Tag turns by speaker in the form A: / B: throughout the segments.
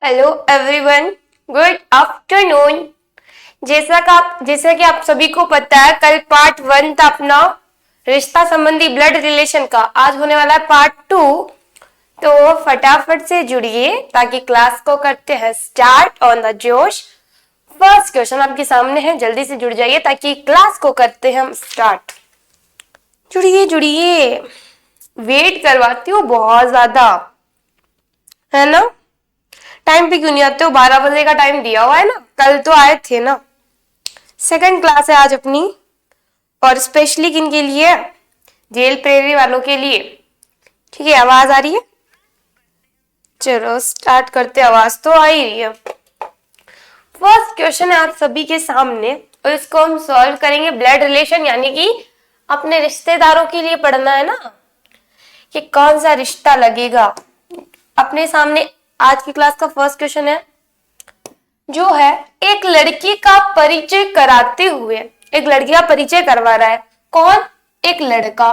A: Hello everyone, good afternoon. जैसा कि आप सभी को पता है, कल पार्ट 1 था अपना रिश्ता संबंधी ब्लड रिलेशन का। आज होने वाला है पार्ट 2। तो फटाफट से जुड़िए ताकि क्लास को करते हैं स्टार्ट ऑन द जोश। फर्स्ट क्वेश्चन आपके सामने है, जल्दी से जुड़ जाइए ताकि क्लास को करते हैं हम स्टार्ट। जुड़िए जुड़िए, वेट करवाती हूँ बहुत ज्यादा, है ना। टाइम पे क्यों नहीं आते हो? 12 बजे का टाइम दिया हुआ है ना, कल तो आए थे ना। सेकंड क्लास है आज अपनी, और स्पेशली किन के लिए? जेल प्रेरी वालों के लिए। ठीक है, आवाज आ रही है? चलो स्टार्ट करते, आवाज तो आ ही रही है। फर्स्ट क्वेश्चन है आप सभी के सामने और इसको हम सॉल्व करेंगे। ब्लड रिलेशन यानी कि अपने रिश्तेदारों के लिए पढ़ना है ना, कि कौन सा रिश्ता लगेगा। अपने सामने आज की क्लास का फर्स्ट क्वेश्चन है, जो है एक लड़की का परिचय कराते हुए, एक लड़की का परिचय करवा रहा है। कौन? एक लड़का।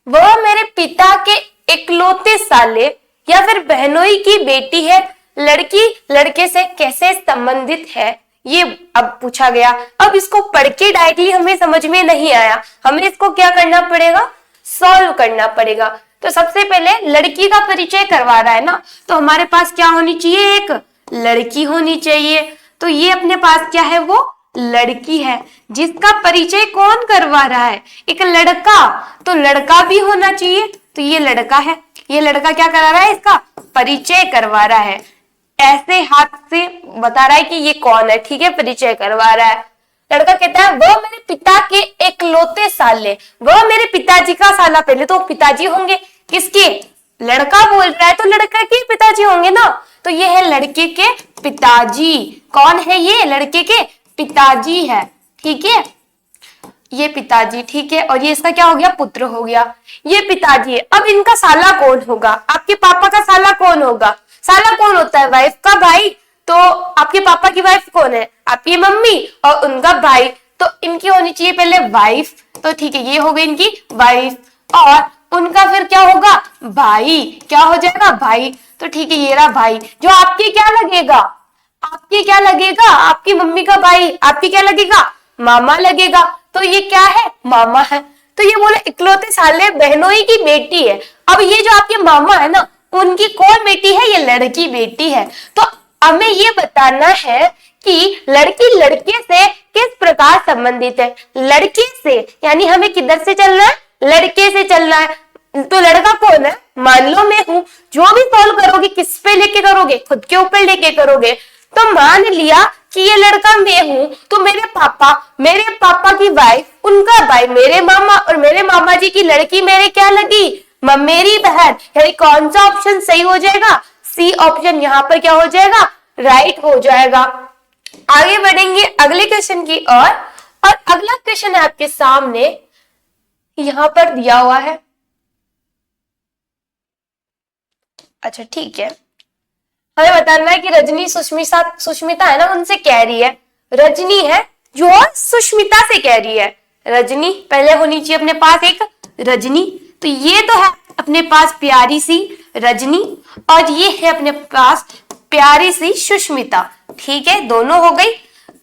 A: वह मेरे पिता के इकलौते साले या फिर बहनोई की बेटी है। लड़की लड़के से कैसे संबंधित है, ये अब पूछा गया। अब इसको पढ़ के डायरेक्टली हमें समझ में नहीं आया, हमें इसको क्या करना पड़ेगा? सॉल्व करना पड़ेगा। तो सबसे पहले लड़की का परिचय करवा रहा है ना, तो हमारे पास क्या होनी चाहिए? एक लड़की होनी चाहिए। तो ये अपने पास क्या है? वो लड़की है। जिसका परिचय कौन करवा रहा है? एक लड़का। तो लड़का भी होना चाहिए, तो ये लड़का है। ये लड़का क्या करा रहा है? इसका परिचय करवा रहा है। ऐसे हाथ से बता रहा है कि ये कौन है। ठीक है, परिचय करवा रहा है। लड़का कहता है वह मेरे पिता के इकलौते साले। वह मेरे पिताजी का साला। पहले तो पिताजी होंगे किसके? लड़का बोल रहा है तो लड़का के पिताजी होंगे ना। तो ये है लड़के के पिताजी। कौन है ये? लड़के के पिताजी है। ठीक है, ये पिताजी। ठीक है, और ये इसका क्या हो गया? पुत्र हो गया। ये पिताजी है। अब इनका साला कौन होगा? आपके पापा का साला कौन होगा? साला कौन होता है? वाइफ का भाई। तो आपके पापा की वाइफ कौन है? आपकी मम्मी, और उनका भाई। तो इनकी होनी चाहिए पहले वाइफ। तो ठीक है, ये हो गई इनकी वाइफ, और उनका फिर क्या होगा? भाई। क्या हो जाएगा? भाई। तो ठीक है, ये रहा भाई। जो आपके क्या लगेगा? आपके क्या लगेगा? आपकी मम्मी का भाई। आपकी क्या लगेगा? मामा लगेगा। तो ये क्या है? मामा है। तो ये बोले इकलौते साले बहनोई की बेटी है। अब ये जो आपके मामा है ना, उनकी कौन बेटी है? ये लड़की बेटी है। तो हमें ये बताना है कि लड़की लड़के से किस प्रकार संबंधित है। लड़के से यानी हमें किधर से चलना है? लड़के से चलना है। तो लड़का कौन है? मान लो मैं हूं। जो भी सॉल्व करोगे किस पे लेके करोगे? खुद के ऊपर लेके करोगे। तो मान लिया कि ये लड़का मैं हूं, तो मेरे पापा की वाइफ, उनका भाई मेरे मामा, और मेरे मामा जी की लड़की मेरे क्या लगी? मेरी बहन। यानी कौन सा ऑप्शन सही हो जाएगा? सी ऑप्शन यहाँ पर क्या हो जाएगा? राइट हो जाएगा। आगे बढ़ेंगे अगले क्वेश्चन की और अगला क्वेश्चन है आपके सामने, यहां पर दिया हुआ है। अच्छा ठीक है, हमें बताना है कि रजनी सुष्मिता है ना, उनसे कह रही है। रजनी है जो सुष्मिता से कह रही है। रजनी पहले होनी चाहिए अपने पास एक रजनी। तो ये तो है अपने पास प्यारी सी रजनी, और ये है अपने पास प्यारी सी सुष्मिता। ठीक है, दोनों हो गई।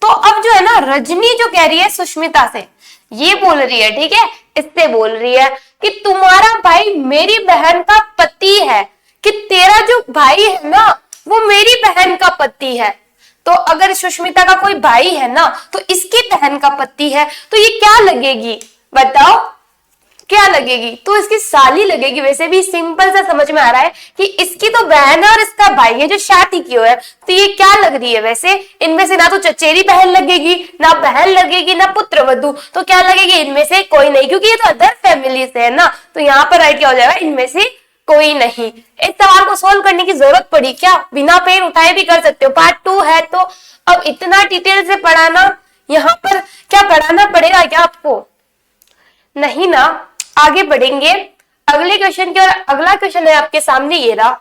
A: तो अब जो है ना, रजनी जो कह रही है सुष्मिता से, ये बोल रही है, ठीक है, इससे बोल रही है कि तुम्हारा भाई मेरी बहन का पति है। कि तेरा जो भाई है ना, वो मेरी बहन का पति है। तो अगर सुष्मिता का कोई भाई है ना, तो इसकी बहन का पति है। तो ये क्या लगेगी? बताओ क्या लगेगी? तो इसकी साली लगेगी। वैसे भी सिंपल सा समझ में आ रहा है कि इसकी तो बहन है और इसका भाई है जो शादी की है। तो ये क्या लग रही है? वैसे इनमें से ना तो चचेरी बहन लगेगी, ना बहन लगेगी, ना पुत्र वधू। तो क्या लगेगी? इनमें से कोई नहीं, क्योंकि ये तो अदर फैमिली से है ना। तो यहाँ पर राइट क्या हो जाएगा? इनमें से कोई नहीं। इस सवाल को सोल्व करने की जरूरत पड़ी क्या? बिना पेन उठाए भी कर सकते हो। पार्ट 2 है तो अब इतना डिटेल से पढ़ाना, यहाँ पर क्या पढ़ाना पड़ेगा क्या आपको? नहीं ना। आगे बढ़ेंगे अगले क्वेश्चन की, और अगला क्वेश्चन है आपके सामने ये रहा।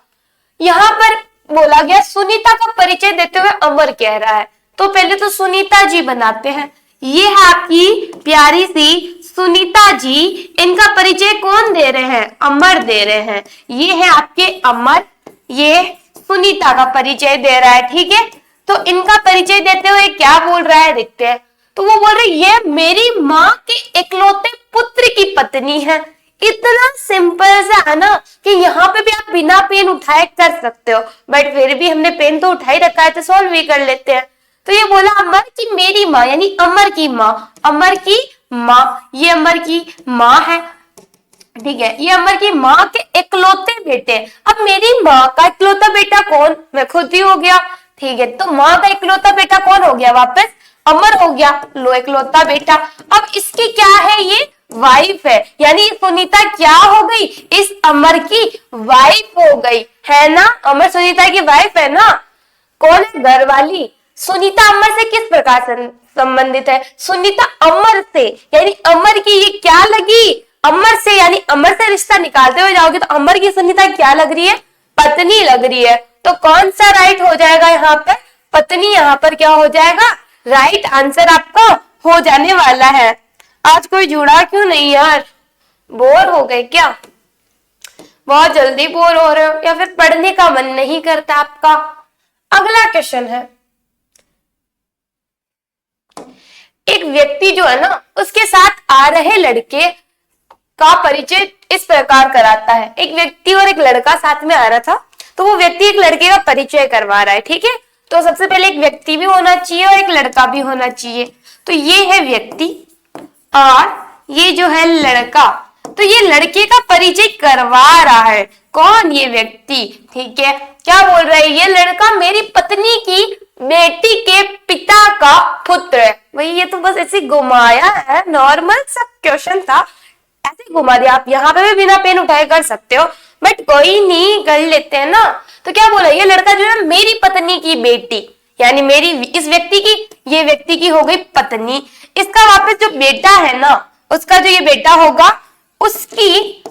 A: यहाँ पर बोला गया सुनीता का परिचय देते हुए अमर कह रहा है। तो पहले तो सुनीता जी बनाते हैं। ये है आपकी प्यारी सी सुनीता जी। इनका परिचय कौन दे रहे हैं? अमर दे रहे हैं। ये है आपके अमर, ये सुनीता का परिचय दे रहा है, ठीक है। तो इनका परिचय देते हुए क्या बोल रहा है देखते हैं। तो वो बोल रहे ये मेरी माँ के इकलौते पुत्र की पत्नी है। इतना सिंपल सा है ना कि यहाँ पे भी आप बिना पेन उठाए कर सकते हो, बट फिर भी हमने पेन तो उठा ही रखा है तो सॉल्व भी कर लेते हैं। तो ये बोला अमर की मेरी माँ, यानी अमर की माँ, अमर की माँ, ये अमर की माँ है, ठीक है। ये अमर की माँ के इकलौते बेटे। अब मेरी माँ का इकलौता बेटा कौन, मैं खुद ही हो गया, ठीक है। तो माँ का इकलौता बेटा कौन हो गया, वापस अमर हो गया, लो इकलौता बेटा। अब इसकी क्या है, ये वाइफ है, यानी सुनीता क्या हो गई, इस अमर की वाइफ हो गई, है ना। अमर सुनीता की वाइफ है ना। कौन है, घर वाली। सुनीता अमर से किस प्रकार संबंधित है, सुनीता अमर से, यानी अमर की ये क्या लगी, अमर से, यानी अमर से रिश्ता निकालते हुए जाओगे तो अमर की सुनीता क्या लग रही है, पत्नी लग रही है। तो कौन सा राइट हो जाएगा यहाँ पर, पत्नी यहाँ पर क्या हो जाएगा, राइट आंसर आपका हो जाने वाला है। आज कोई जुड़ा क्यों नहीं यार, बोर हो गए क्या, बहुत जल्दी बोर हो रहे हो या फिर पढ़ने का मन नहीं करता आपका। अगला क्वेश्चन है, एक व्यक्ति जो है ना उसके साथ आ रहे लड़के का परिचय इस प्रकार कराता है। एक व्यक्ति और एक लड़का साथ में आ रहा था, तो वो व्यक्ति एक लड़के का परिचय करवा रहा है, ठीक है। तो सबसे पहले एक व्यक्ति भी होना चाहिए और एक लड़का भी होना चाहिए। तो ये है व्यक्ति और ये जो है लड़का, तो ये लड़के का परिचय करवा रहा है, कौन, ये व्यक्ति, ठीक है। क्या बोल रहा है, ये लड़का मेरी पत्नी की बेटी के पिता का पुत्र है। वही ये तो बस ऐसे घुमाया है, नॉर्मल सा क्वेश्चन था, ऐसे घुमा दिया। आप यहाँ पे भी बिना पेन उठाए कर सकते हो, बट कोई नहीं, कर लेते हैं ना। तो क्या बोला, ये लड़का जो है मेरी पत्नी की बेटी, यानी मेरी इस व्यक्ति की, ये व्यक्ति की हो गई पत्नी, इसका वापस जो बेटा है ना, उसका जो ये बेटा होगा उसकी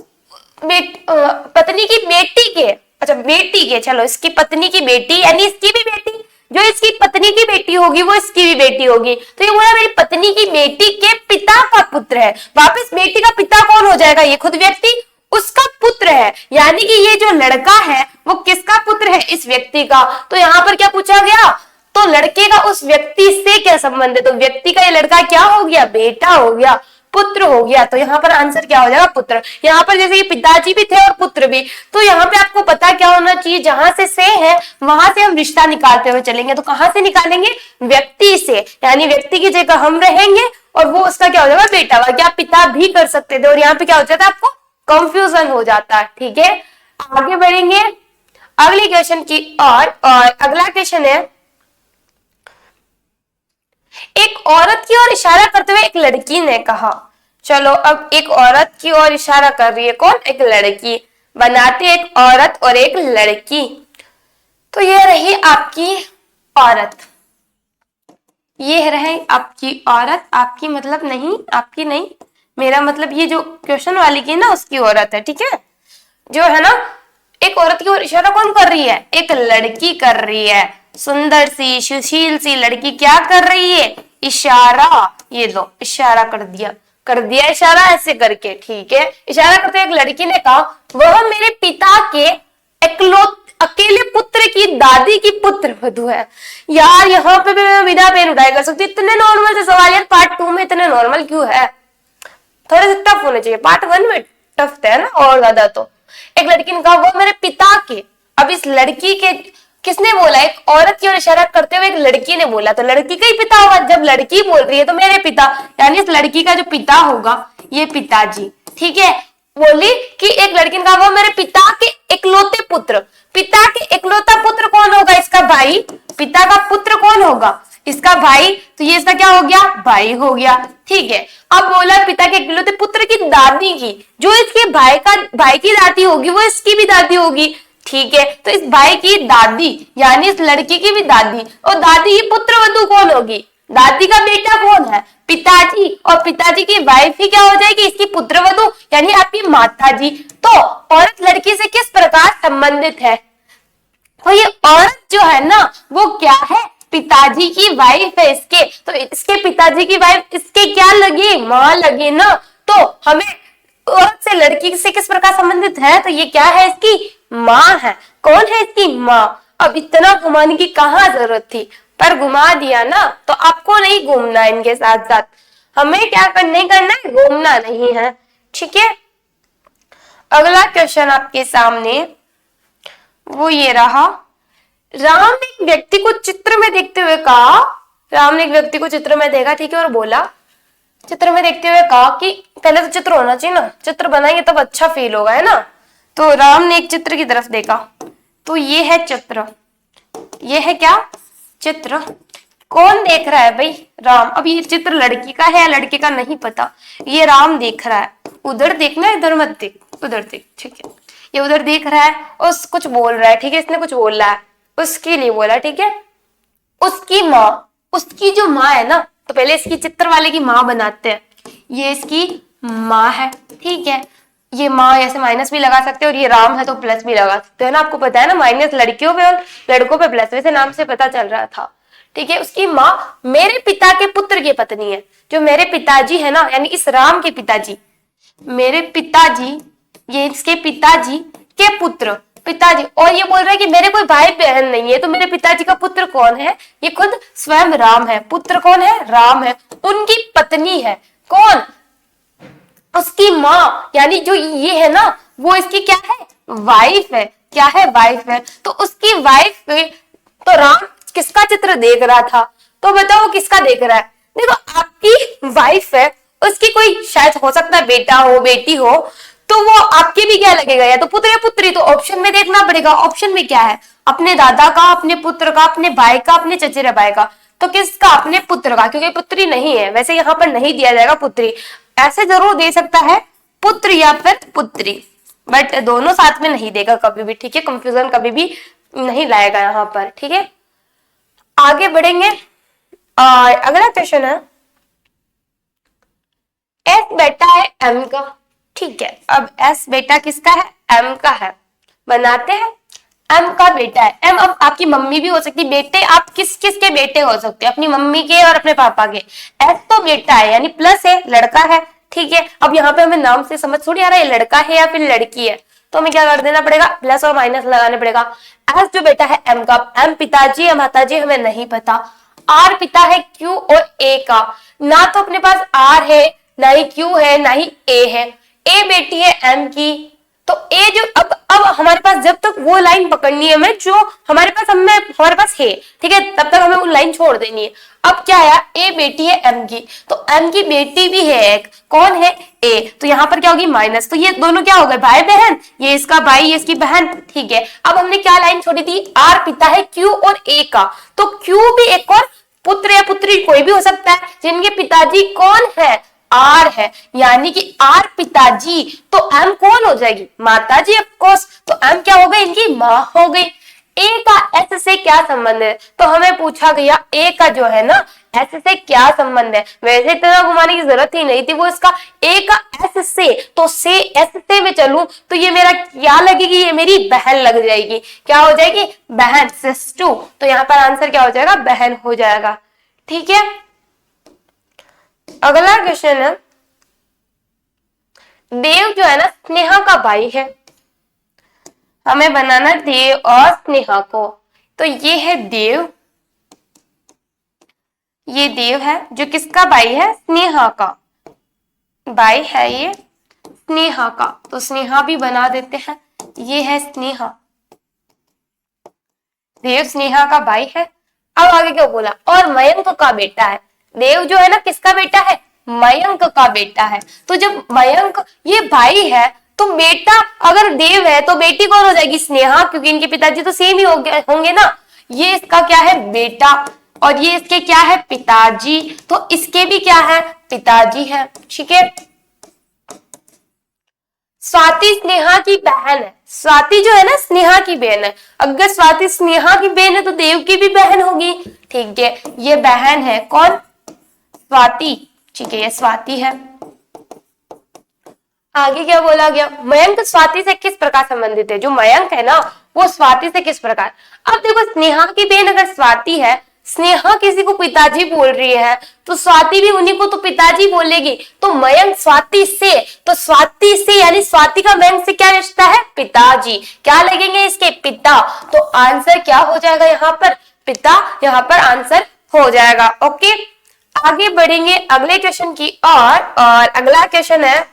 A: पत्नी की बेटी के, अच्छा बेटी के, चलो इसकी पत्नी की बेटी, यानी इसकी भी बेटी, जो इसकी पत्नी की बेटी होगी वो इसकी भी बेटी होगी। तो ये बोला मेरी पत्नी की बेटी के पिता का पुत्र है। वापस बेटी का पिता कौन हो जाएगा, ये खुद व्यक्ति उसका पुत्र है, यानी कि ये जो लड़का है वो किसका पुत्र है, इस व्यक्ति का। तो यहाँ पर क्या पूछा गया, तो लड़के का उस व्यक्ति से क्या संबंध है, तो व्यक्ति का ये लड़का क्या हो गया, बेटा हो गया, पुत्र हो गया। तो यहाँ पर आंसर क्या हो जाएगा, पुत्र। यहाँ पर जैसे कि पिताजी भी थे और पुत्र भी, तो यहाँ पे आपको पता क्या होना चाहिए, जहां से है वहां से हम रिश्ता निकालते हुए चलेंगे। तो कहां से निकालेंगे, व्यक्ति से, यानी व्यक्ति की जगह हम रहेंगे और वो उसका क्या हो जाएगा, बेटा हुआ। क्या पिता भी कर सकते थे, और यहाँ पे क्या हो जाता है, आपको कंफ्यूजन हो जाता है, ठीक है। आगे बढ़ेंगे अगले क्वेश्चन की और अगला क्वेश्चन है, एक औरत की ओर इशारा करते हुए एक लड़की ने कहा। चलो अब एक औरत की ओर इशारा कर रही है, कौन, एक लड़की। बनाते एक औरत और एक लड़की। तो ये रही आपकी औरत, ये रहे आपकी औरत, आपकी मतलब नहीं, आपकी नहीं, मेरा मतलब ये जो क्वेश्चन वाली की ना उसकी औरत है, ठीक है। जो है ना, एक औरत की ओर इशारा कौन कर रही है, एक लड़की कर रही है। सुंदर सी सुशील सी लड़की क्या कर रही है, इशारा, ये लो इशारा कर दिया इशारा ऐसे करके, ठीक है। इशारा करते एक लड़की ने कहा वह मेरे पिता के अकेले पुत्र की दादी की पुत्र वधू है। यार यहाँ पे भी मैं बिना पेन उठाए कर सकती, इतने नॉर्मल से सवाल यार, पार्ट 2 में इतने नॉर्मल क्यों है, थोड़े से टफ होने चाहिए। पार्ट 1 में टफ थे ना और ज्यादा। तो एक लड़की ने कहा वो मेरे पिता के, अब इस लड़की के किसने बोला, एक औरत की ओर इशारा करते हुए एक लड़की ने बोला, तो लड़की का ही पिता होगा। जब लड़की बोल रही है तो मेरे पिता, यानी इस लड़की का जो पिता होगा ये पिताजी, ठीक है। बोली कि एक लड़की ने कहा वो मेरे पिता के इकलौते पुत्र, पिता के इकलौता पुत्र कौन होगा, इसका भाई। पिता का पुत्र कौन होगा, इसका भाई, तो ये इसका क्या हो गया, भाई हो गया, ठीक है। अब बोला पिता के इकलौते पुत्र की दादी की, जो इसके भाई की दादी होगी वो इसकी भी दादी होगी, ठीक है। तो इस भाई की दादी यानी इस लड़की की भी दादी, और दादी की पुत्र वधू कौन होगी, दादी का बेटा कौन है, पिताजी, और पिताजी की वाइफ ही क्या हो जाएगी, इसकी पुत्र वधू यानी आपकी माता जी। तो औरत लड़की से किस प्रकार संबंधित है, तो ये औरत जो है ना वो क्या है, पिताजी की वाइफ है इसके। तो इसके पिताजी की वाइफ इसके क्या लगी, माँ लगी ना। तो हमें औरत से लड़की से किस प्रकार संबंधित है, तो ये क्या है, इसकी माँ है। कौन है इसकी माँ। अब इतना घुमाने की कहाँ जरूरत थी, पर घुमा दिया ना, तो आपको नहीं घूमना इनके साथ साथ, हमें क्या नहीं करना है, घूमना नहीं है। ठीक है, अगला क्वेश्चन आपके सामने वो ये रहा। राम ने एक व्यक्ति को चित्र में देखते हुए कहा, राम ने एक व्यक्ति को चित्र में देखा, ठीक है, और बोला, चित्र में देखते हुए कहा कि पहले तो चित्र होना चाहिए ना, चित्र बनाएंगे तब अच्छा फील होगा, है ना। तो राम ने एक चित्र की तरफ देखा, तो ये है चित्र, ये है क्या, चित्र। कौन देख रहा है भाई, राम। अब ये चित्र लड़की का है या लड़के का नहीं पता, ये राम देख रहा है, उधर देखना, इधर मत देख, उधर देख, ठीक है। ये उधर देख रहा है और कुछ बोल रहा है, ठीक है, इसने कुछ बोल रहा है, उसके लिए बोला, ठीक है। उसकी माँ, उसकी जो माँ है ना, तो पहले इसकी चित्र वाले की माँ बनाते हैं, ये इसकी माँ है, ठीक है। ये माँ ऐसे माइनस भी लगा सकते हैं, और ये राम है तो प्लस भी लगा सकते हैं ना, आपको पता है ना, माइनस लड़कियों पे और लड़कों पे प्लस, वैसे नाम से पता चल रहा था, ठीक है। उसकी माँ मेरे पिता के पुत्र की पत्नी है, जो मेरे पिताजी है ना, यानी इस राम के पिताजी, मेरे पिताजी, ये इसके पिताजी के पुत्र, पिताजी, और ये बोल रहा है कि मेरे कोई भाई बहन नहीं है, तो मेरे पिताजी का पुत्र कौन है, ये खुद स्वयं राम है। पुत्र कौन है, राम है। उनकी पत्नी है कौन, उसकी माँ, यानी जो ये है ना, वो इसकी क्या है, वाइफ है, क्या है, वाइफ है। तो उसकी वाइफ पे तो राम किसका चित्र देख रहा था, तो बताओ किसका देख रहा है। देखो, आपकी वाइफ है, उसकी कोई शायद हो सकता है बेटा हो, बेटी हो, तो वो आपके भी क्या लगेगा, या तो पुत्र या पुत्री, तो ऑप्शन में देखना पड़ेगा। ऑप्शन में क्या है, अपने दादा का, अपने पुत्र का, अपने भाई का, अपने चचेरे भाई का, तो किसका, अपने पुत्र का, क्योंकि पुत्री नहीं है, वैसे यहाँ पर नहीं दिया जाएगा पुत्री, ऐसे जरूर दे सकता है पुत्र या फिर पुत्री, बट दोनों साथ में नहीं देगा कभी भी, ठीक है, कंफ्यूजन कभी भी नहीं लाएगा यहाँ पर, ठीक है। आगे बढ़ेंगे, अगला क्वेश्चन है, एस बेटा है एम का, ठीक है। अब एस बेटा किसका है, एम का है, बनाते हैं, एम का बेटा है, एम अब आपकी मम्मी भी हो सकती है, बेटे आप किस किस के बेटे हो सकते हैं, अपनी मम्मी के और अपने पापा के। एस तो बेटा है, यानी प्लस है, लड़का है, ठीक है। अब यहाँ पे हमें नाम से समझ थोड़ी आ रहा है लड़का है या फिर लड़की है, तो हमें क्या कर देना पड़ेगा, प्लस और माइनस लगाने पड़ेगा। एस जो बेटा है एम का, एम पिताजी या माताजी हमें नहीं पता, आर पिता है क्यू और ए का, ना तो अपने पास आर है, ना ही क्यू है, ना ही ए है, ए बेटी है एम की, तो ए जो अब हमारे पास जब तक वो लाइन पकड़नी है हमें जो हमारे पास है, ठीक है, तब तक हमें वो लाइन छोड़ देनी है। अब क्या आया, ए बेटी है एम की, तो एम की बेटी भी है एक, कौन है, ए, तो यहाँ पर क्या होगी, माइनस, तो ये दोनों क्या हो गए, भाई बहन, ये इसका भाई, ये इसकी बहन, ठीक है। अब हमने क्या लाइन छोड़ी थी, आर पिता है क्यू और ए का, तो क्यू भी एक और पुत्र या पुत्री कोई भी हो सकता है, जिनके पिताजी कौन है, आर है, यानी कि आर पिताजी, तो एम कौन हो जाएगी, माताजी ऑफ कोर्स, तो एम क्या हो गई, इनकी माँ हो गई। ए का एस से क्या संबंध है, तो हमें पूछा गया ए का जो है ना एस से क्या संबंध है, वैसे इतना घुमाने की जरूरत ही नहीं थी, वो इसका ए का एस से, तो से एस से मैं चलूं तो ये मेरा क्या लगेगी, ये मेरी बहन लग जाएगी, क्या हो जाएगी, बहन, सिस्टू, तो यहाँ पर आंसर क्या हो जाएगा, बहन हो जाएगा, ठीक है। अगला क्वेश्चन है, देव जो है ना स्नेहा का भाई है, हमें बनाना देव और स्नेहा को, तो ये है देव, ये देव है जो किसका भाई है, स्नेहा का भाई है, ये स्नेहा का, तो स्नेहा भी बना देते हैं, ये है स्नेहा, देव स्नेहा का भाई है। अब आगे क्या बोला, और मयंक का बेटा है, देव जो है ना किसका बेटा है, मयंक का बेटा है, तो जब मयंक ये भाई है तो बेटा अगर देव है तो बेटी कौन हो जाएगी, स्नेहा, क्योंकि इनके पिताजी तो सेम ही होंगे ना, ये इसका क्या है, बेटा, और ये इसके क्या है, पिताजी, तो इसके भी क्या है, पिताजी है, ठीक है। स्वाति स्नेहा की बहन है, स्वाति जो है ना स्नेहा की बहन है, अगर स्वाति स्नेहा की बहन है तो देव की भी बहन होगी, ठीक है, ये बहन है कौन, स्वाति, ठीक है, ये स्वाति है। आगे क्या बोला गया, मयंक स्वाति से किस प्रकार संबंधित है, जो मयंक है ना वो स्वाति से किस प्रकार। अब देखो स्नेहा की बहन अगर स्वाति है स्नेहा किसी को पिताजी बोल रही है तो स्वाति भी उन्हीं को तो पिताजी बोलेगी। तो मयंक स्वाति से, तो स्वाति से यानी स्वाति का मयंक से क्या रिश्ता है? पिताजी। क्या लगेंगे इसके? पिता। तो आंसर क्या हो जाएगा यहाँ पर? पिता यहाँ पर आंसर हो जाएगा। ओके, आगे बढ़ेंगे अगले क्वेश्चन की और अगला क्वेश्चन है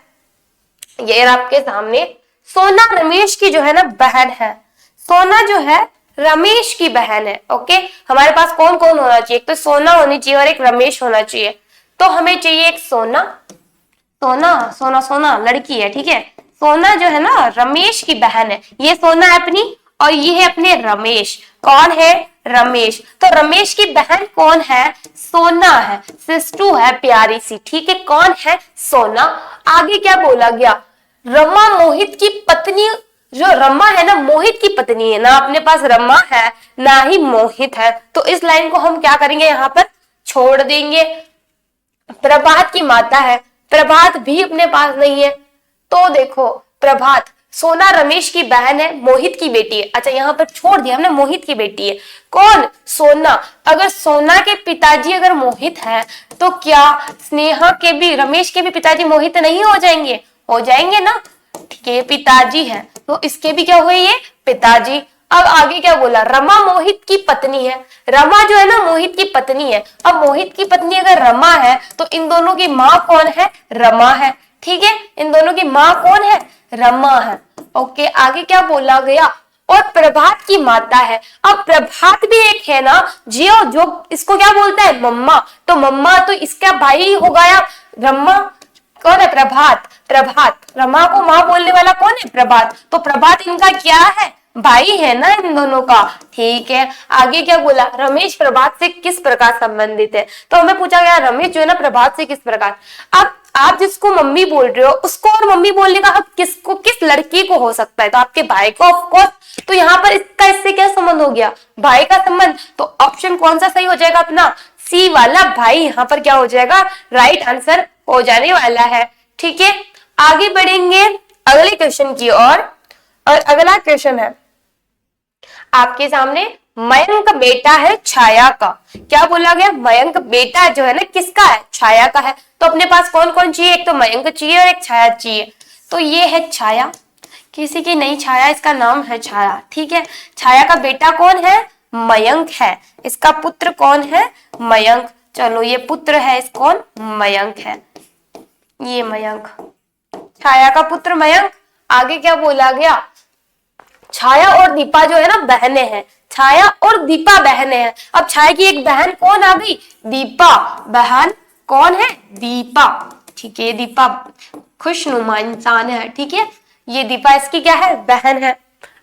A: ये आपके सामने। सोना रमेश की जो है ना बहन है। सोना जो है रमेश की बहन है। ओके, हमारे पास कौन कौन होना चाहिए? एक तो सोना होनी चाहिए और एक रमेश होना चाहिए। तो हमें चाहिए एक सोना, सोना सोना सोना लड़की है, ठीक है। सोना जो है ना रमेश की बहन है। ये सोना है अपनी और ये है अपने रमेश। कौन है? रमेश। तो रमेश की बहन कौन है? सोना है, सिस्टू है प्यारी सी, ठीक है। कौन है? सोना। आगे क्या बोला गया? रमा मोहित की पत्नी। जो रमा है ना मोहित की पत्नी है ना, अपने पास रमा है ना ही मोहित है। तो इस लाइन को हम क्या करेंगे? यहाँ पर छोड़ देंगे। प्रभात की माता है, प्रभात भी अपने पास नहीं है। तो देखो प्रभात, सोना रमेश की बहन है, मोहित की बेटी है। अच्छा यहाँ पर छोड़ दिया हमने, मोहित की बेटी है। कौन? सोना। अगर सोना के पिताजी अगर मोहित है तो क्या स्नेहा के भी, रमेश के भी पिताजी मोहित नहीं हो जाएंगे? हो जाएंगे ना, ठीक है। पिताजी है तो इसके भी क्या हुए? ये पिताजी। अब आगे क्या बोला? रमा मोहित की पत्नी है। रमा जो है ना मोहित की पत्नी है। अब मोहित की पत्नी अगर रमा है तो इन दोनों की माँ कौन है? रमा है, ठीक है। इन दोनों की माँ कौन है? रमा है। ओके, आगे क्या बोला गया? और प्रभात की माता है। अब प्रभात भी एक है ना जियो, जो इसको क्या बोलता है? मम्मा। तो मम्मा तो इसका भाई हो गया रमा। कौन है? प्रभात। प्रभात, रमा को माँ बोलने वाला कौन है? प्रभात। तो प्रभात इनका क्या है? भाई है ना इन दोनों का, ठीक है। आगे क्या बोला? रमेश प्रभात से किस प्रकार संबंधित है? तो हमें पूछा गया रमेश जो है ना प्रभात से किस प्रकार। अब आप जिसको मम्मी बोल रहे हो उसको और मम्मी बोलने का हक किसको, किस लड़की को हो सकता है? तो आपके भाई को ऑफकोर्स। तो यहाँ पर इसका इससे क्या संबंध हो गया? भाई का संबंध। तो ऑप्शन कौन सा सही हो जाएगा अपना? सी वाला, भाई यहाँ पर क्या हो जाएगा? राइट आंसर हो जाने वाला है, ठीक है। आगे बढ़ेंगे अगले क्वेश्चन की और अगला क्वेश्चन है आपके सामने। मयंक बेटा है छाया का। क्या बोला गया? मयंक बेटा जो है ना किसका है? छाया का है। तो अपने पास कौन कौन चाहिए? एक तो मयंक चाहिए और एक छाया चाहिए। तो ये है छाया, किसी की नहीं छाया, इसका नाम है छाया, ठीक है। छाया का बेटा कौन है? मयंक है। इसका पुत्र कौन है? मयंक। चलो ये पुत्र है, इस कौन? मयंक है, ये मयंक, छाया का पुत्र मयंक। आगे क्या बोला गया? छाया और दीपा जो है ना बहनें हैं। छाया और दीपा बहनें हैं। अब छाया की एक बहन कौन आ गई? दीपा। बहन कौन है? दीपा, ठीक है। दीपा खुशनुमा इंसान है, ठीक है। ये दीपा इसकी क्या है? बहन है।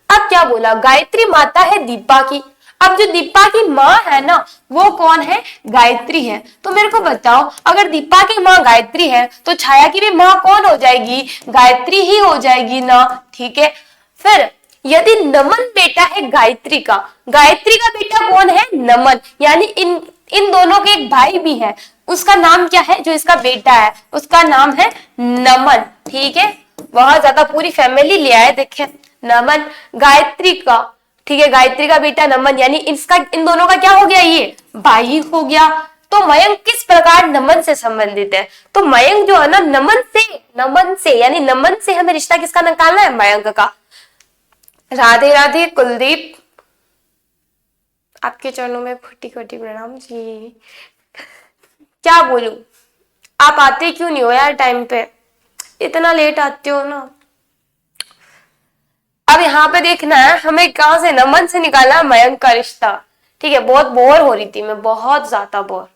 A: अब क्या बोला? गायत्री माता है दीपा की। अब जो दीपा की माँ है ना वो कौन है? गायत्री है। तो मेरे को बताओ, अगर दीपा की माँ गायत्री है तो छाया की भी माँ कौन हो जाएगी? गायत्री ही हो जाएगी ना, ठीक है। फिर यदि नमन बेटा है गायत्री का, गायत्री का बेटा कौन है? नमन। यानी इन दोनों के एक भाई भी है, उसका नाम क्या है? जो इसका बेटा है उसका नाम है नमन, ठीक है। बहुत ज्यादा पूरी फैमिली ले आए, देखे नमन गायत्री का, ठीक है। गायत्री का बेटा नमन, यानी इन दोनों का क्या हो गया? ये भाई हो गया। तो मयंक किस प्रकार नमन से संबंधित है? तो मयंक जो है ना नमन से यानी नमन से हमें रिश्ता किसका निकालना है? मयंक का। राधे राधे कुलदीप, आपके चरणों में कोटि कोटि प्रणाम जी। क्या बोलूं, आप आते क्यों नहीं हो यार टाइम पे? इतना लेट आते हो ना। अब यहाँ पे देखना है हमें कहां से, नमन से निकाला मयंक का रिश्ता, ठीक है। बहुत बोर हो रही थी मैं, बहुत ज्यादा बोर।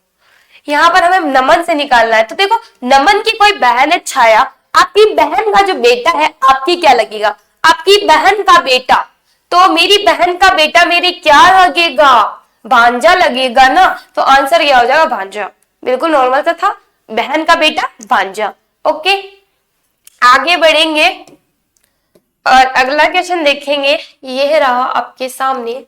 A: यहाँ पर हमें नमन से निकालना है। तो देखो नमन की कोई बहन है छाया, आपकी बहन का जो बेटा है आपकी क्या लगेगा? आपकी बहन का बेटा। तो मेरी बहन का बेटा मेरी क्या लगेगा? भांजा लगेगा ना। तो आंसर क्या हो जाएगा? भांजा। बिल्कुल नॉर्मल सा था, बहन का बेटा भांजा। ओके, आगे बढ़ेंगे और अगला क्वेश्चन देखेंगे। ये रहा आपके सामने।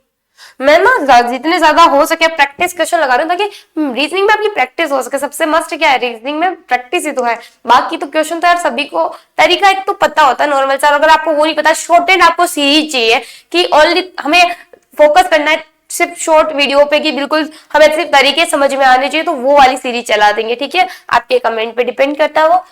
A: मैं ना जितने ज्यादा हो सके प्रैक्टिस क्वेश्चन लगा रही हूँ ताकि रीजनिंग में आपकी प्रैक्टिस हो सके। सबसे मस्ट क्या है? रीजनिंग में प्रैक्टिस ही तो है। बाकी तो क्वेश्चन तो यार सभी को तरीका एक तो पता होता है नॉर्मल सा। अगर आपको वो नहीं पता, शॉर्ट एंड आपको सीरीज चाहिए कि ओनली हमें फोकस करना है सिर्फ शॉर्ट वीडियो पे कि बिल्कुल हमें सिर्फ तरीके समझ में आने चाहिए, तो वो वाली सीरीज चला देंगे, ठीक है, आपके कमेंट पे डिपेंड करता है वो।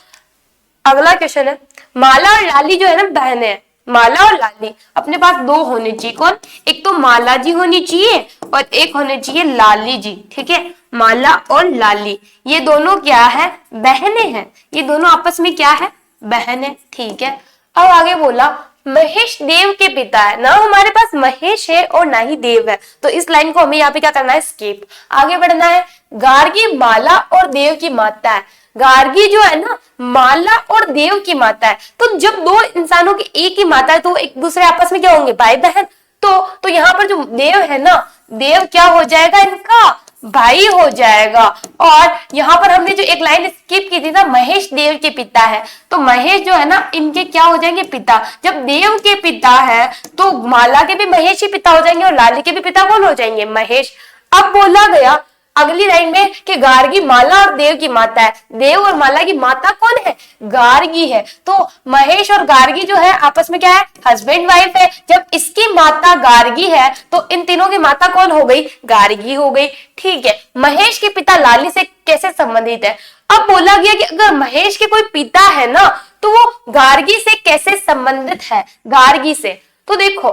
A: अगला क्वेश्चन है, माला और लाली जो है ना बहने हैं, माला और लाली अपने पास दो होने चाहिए, कौन, एक तो माला जी होनी चाहिए और एक होने चाहिए लाली जी, ठीक है, माला और लाली ये दोनों क्या है, बहने हैं, ये दोनों आपस में क्या है, बहन है, ठीक है। अब आगे बोला महेश देव के पिता है, ना हमारे पास महेश है और ना ही देव है, तो इस लाइन को हमें यहाँ पे क्या करना है, स्किप, आगे बढ़ना है। गार्गी माला और देव की माता है, गार्गी जो है ना माला और देव की माता है, तो जब दो इंसानों की एक ही माता है तो एक दूसरे आपस में क्या होंगे, भाई बहन, तो यहाँ पर जो देव है ना, देव क्या हो जाएगा, इनका भाई हो जाएगा। और यहाँ पर हमने जो एक लाइन स्किप की थी ना, महेश देव के पिता है, तो महेश जो है ना इनके क्या हो जाएंगे, पिता, जब देव के पिता है तो माला के भी महेश ही पिता हो जाएंगे और लाली के भी पिता कौन हो जाएंगे, महेश। अब बोला गया अगली लाइन में कि गार्गी माला और देव की माता है, देव और माला की माता कौन है, गार्गी है, तो महेश और गार्गी जो है आपस में क्या है, हस्बैंड वाइफ है। जब इसकी माता गार्गी है तो इन तीनों की माता कौन हो गई, गार्गी हो गई, ठीक है। महेश के पिता लाली से कैसे संबंधित है, अब बोला गया कि अगर महेश के कोई पिता है ना तो वो गार्गी से कैसे संबंधित है, गार्गी से, तो देखो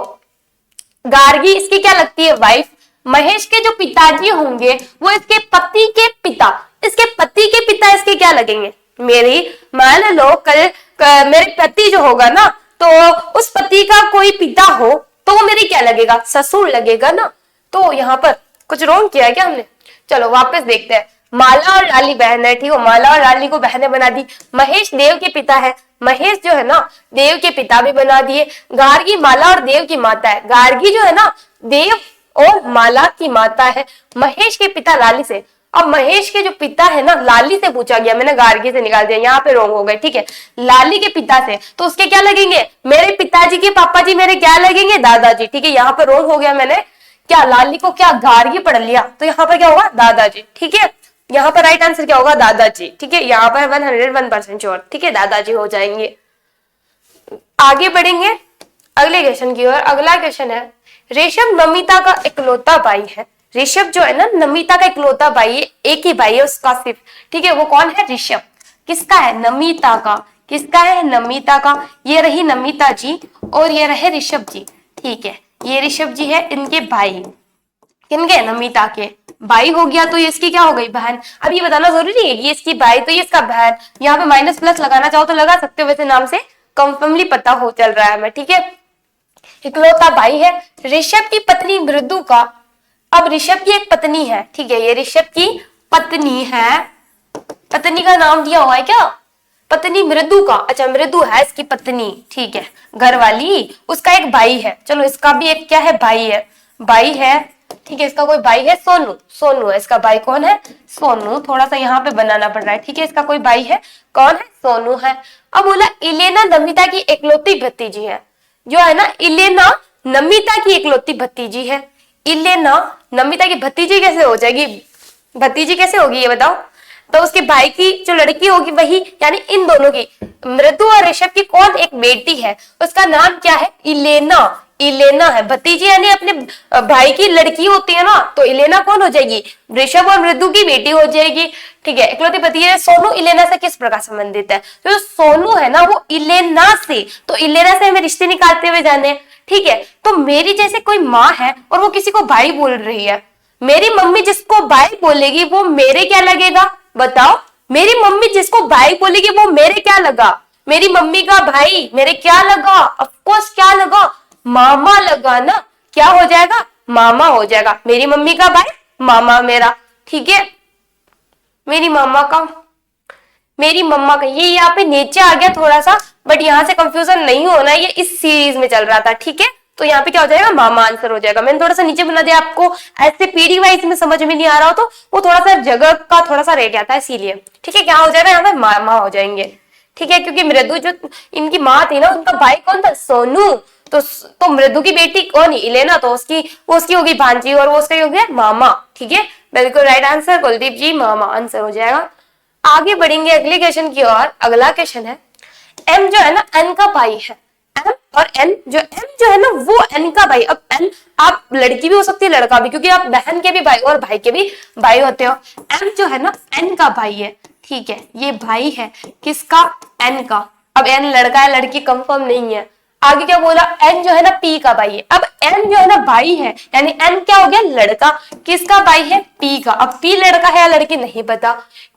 A: गार्गी इसकी क्या लगती है, वाइफ। महेश के जो पिताजी होंगे वो इसके पति के पिता, इसके पति के पिता इसके क्या लगेंगे, मेरी, मान लो कल मेरे पति जो होगा ना तो उस पति का कोई पिता हो तो वो मेरी क्या लगेगा, ससुर लगेगा ना। तो यहाँ पर कुछ रॉन्ग किया है क्या हमने, चलो वापस देखते हैं। माला और लाली बहन है, ठीक है, माला और लाली को बहनें बना दी। महेश देव के पिता है, महेश जो है ना देव के पिता भी बना दिए। गार्गी माला और देव की माता है, गार्गी जो है ना देव और माला की माता है। महेश के पिता लाली से, अब महेश के जो पिता है ना लाली से पूछा गया, मैंने गार्गी से निकाल दिया, यहाँ पे रॉन्ग हो गए, ठीक है। लाली के पिता से तो उसके क्या लगेंगे, मेरे पिताजी के पापा जी मेरे क्या लगेंगे, दादाजी, ठीक है, यहाँ पे रॉन्ग हो गया, मैंने क्या लाली को क्या गार्गी पढ़ लिया, तो यहाँ पर क्या होगा, दादाजी, ठीक है। यहाँ पर राइट आंसर क्या होगा, दादाजी, ठीक है, यहाँ पर 101% श्योर, ठीक है, दादाजी हो जाएंगे। आगे बढ़ेंगे अगले क्वेश्चन की ओर। अगला क्वेश्चन है, ऋषभ नमिता का इकलौता भाई है, ऋषभ जो है ना नमिता का इकलौता भाई है, एक ही भाई है उसका सिर्फ, ठीक है, वो कौन है, ऋषभ, किसका है, नमिता का, किसका है, नमिता का, ये रही नमिता जी और ये रहे ऋषभ जी, ठीक है, ये ऋषभ जी है, इनके भाई, किनके, नमिता के भाई हो गया, तो ये इसकी क्या हो गई, बहन। अब ये बताना जरूरी है, ये इसकी भाई तो ये इसका बहन, यहाँ पे माइनस प्लस लगाना चाहो तो लगा सकते हो, वैसे नाम से कंफर्मली पता हो चल रहा है हमें, ठीक है। इकलौता भाई है ऋषभ की पत्नी मृदु का, अब ऋषभ की एक पत्नी है, ठीक है, ये ऋषभ की पत्नी है, पत्नी का नाम दिया हुआ है क्या, पत्नी मृदु का, अच्छा मृदु है इसकी पत्नी, ठीक है, घर वाली, उसका एक भाई है, चलो इसका भी एक क्या है, भाई है, भाई है, ठीक है, इसका कोई भाई है, सोनू, सोनू है इसका भाई, कौन है, सोनू, थोड़ा सा यहाँ पे बनाना पड़ रहा है, ठीक है, इसका कोई भाई है, कौन है, सोनू है। अब बोला इलेना नमिता की इकलौती भतीजी है, जो है ना इलेना नमिता की इकलौती भतीजी है, इलेना नमिता की भतीजी कैसे हो जाएगी, भतीजी कैसे होगी ये बताओ, तो उसके भाई की जो लड़की होगी वही, यानी इन दोनों की, मृदु और ऋषभ की कौन एक बेटी है, उसका नाम क्या है, इलेना, इलेना है, भतीजी यानी अपने भाई की लड़की होती है ना, तो इलेना कौन हो जाएगी, ऋषभ और मृदु की बेटी हो जाएगी, ठीक है। इकलौती भतीजी सोनू इलेना से किस प्रकार संबंधित है, तो सोनू है ना वो इलेना से, तो इलेना से हमें रिश्ते निकालते हुए जाने, ठीक है। तो मेरी जैसे कोई माँ है और वो किसी को भाई बोल रही है, मेरी मम्मी जिसको भाई बोलेगी वो मेरे क्या लगेगा, बताओ, मेरी मम्मी जिसको भाई बोलेगी वो मेरे क्या लगा, मेरी मम्मी का भाई मेरे क्या लगा, ऑफकोर्स क्या लगा, मामा लगा ना, क्या हो जाएगा, मामा हो जाएगा, मेरी मम्मी का भाई मामा मेरा, ठीक है, मेरी मामा का, मेरी मम्मा का, ये यहाँ पे नीचे आ गया थोड़ा सा, बट यहाँ से कंफ्यूजन नहीं होना, ये इस सीरीज में चल रहा था, ठीक है, तो यहाँ पे क्या हो जाएगा, मामा आंसर हो जाएगा। मैंने थोड़ा सा नीचे बना दिया आपको, ऐसे पीढ़ी वाइज में समझ में नहीं आ रहा हो तो वो थोड़ा सा जगह का थोड़ा सा रह जाता है, इसीलिए, ठीक है, क्या हो जाएगा यहाँ पे, मामा हो जाएंगे, ठीक है, क्योंकि मृदु जो इनकी माँ थी ना उनका भाई कौन था, सोनू, तो मृदु की बेटी कौन ही, इलेना, तो उसकी होगी भांजी और वो उसका हो गया मामा, ठीक है, बिल्कुल राइट आंसर कुलदीप जी, मामा आंसर हो जाएगा। आगे बढ़ेंगे अगले क्वेश्चन की ओर। अगला क्वेश्चन है, एम जो है ना एन का भाई है, एम और एन जो है ना वो एन का भाई। अब एन आप लड़की भी हो सकती है लड़का भी, क्योंकि आप बहन के भी भाई और भाई के भी भाई होते हो। एम जो है ना एन का भाई है, ठीक है, ये भाई है किसका, एन का। अब एन लड़का है लड़की कंफर्म नहीं है। आगे क्या बोला, एन जो है ना पी का भाई है। अब एन जो है ना भाई है, यानी एन क्या हो गया, लड़का। किसका भाई है, पी का। अब पी लड़का है या लड़की नहीं पता।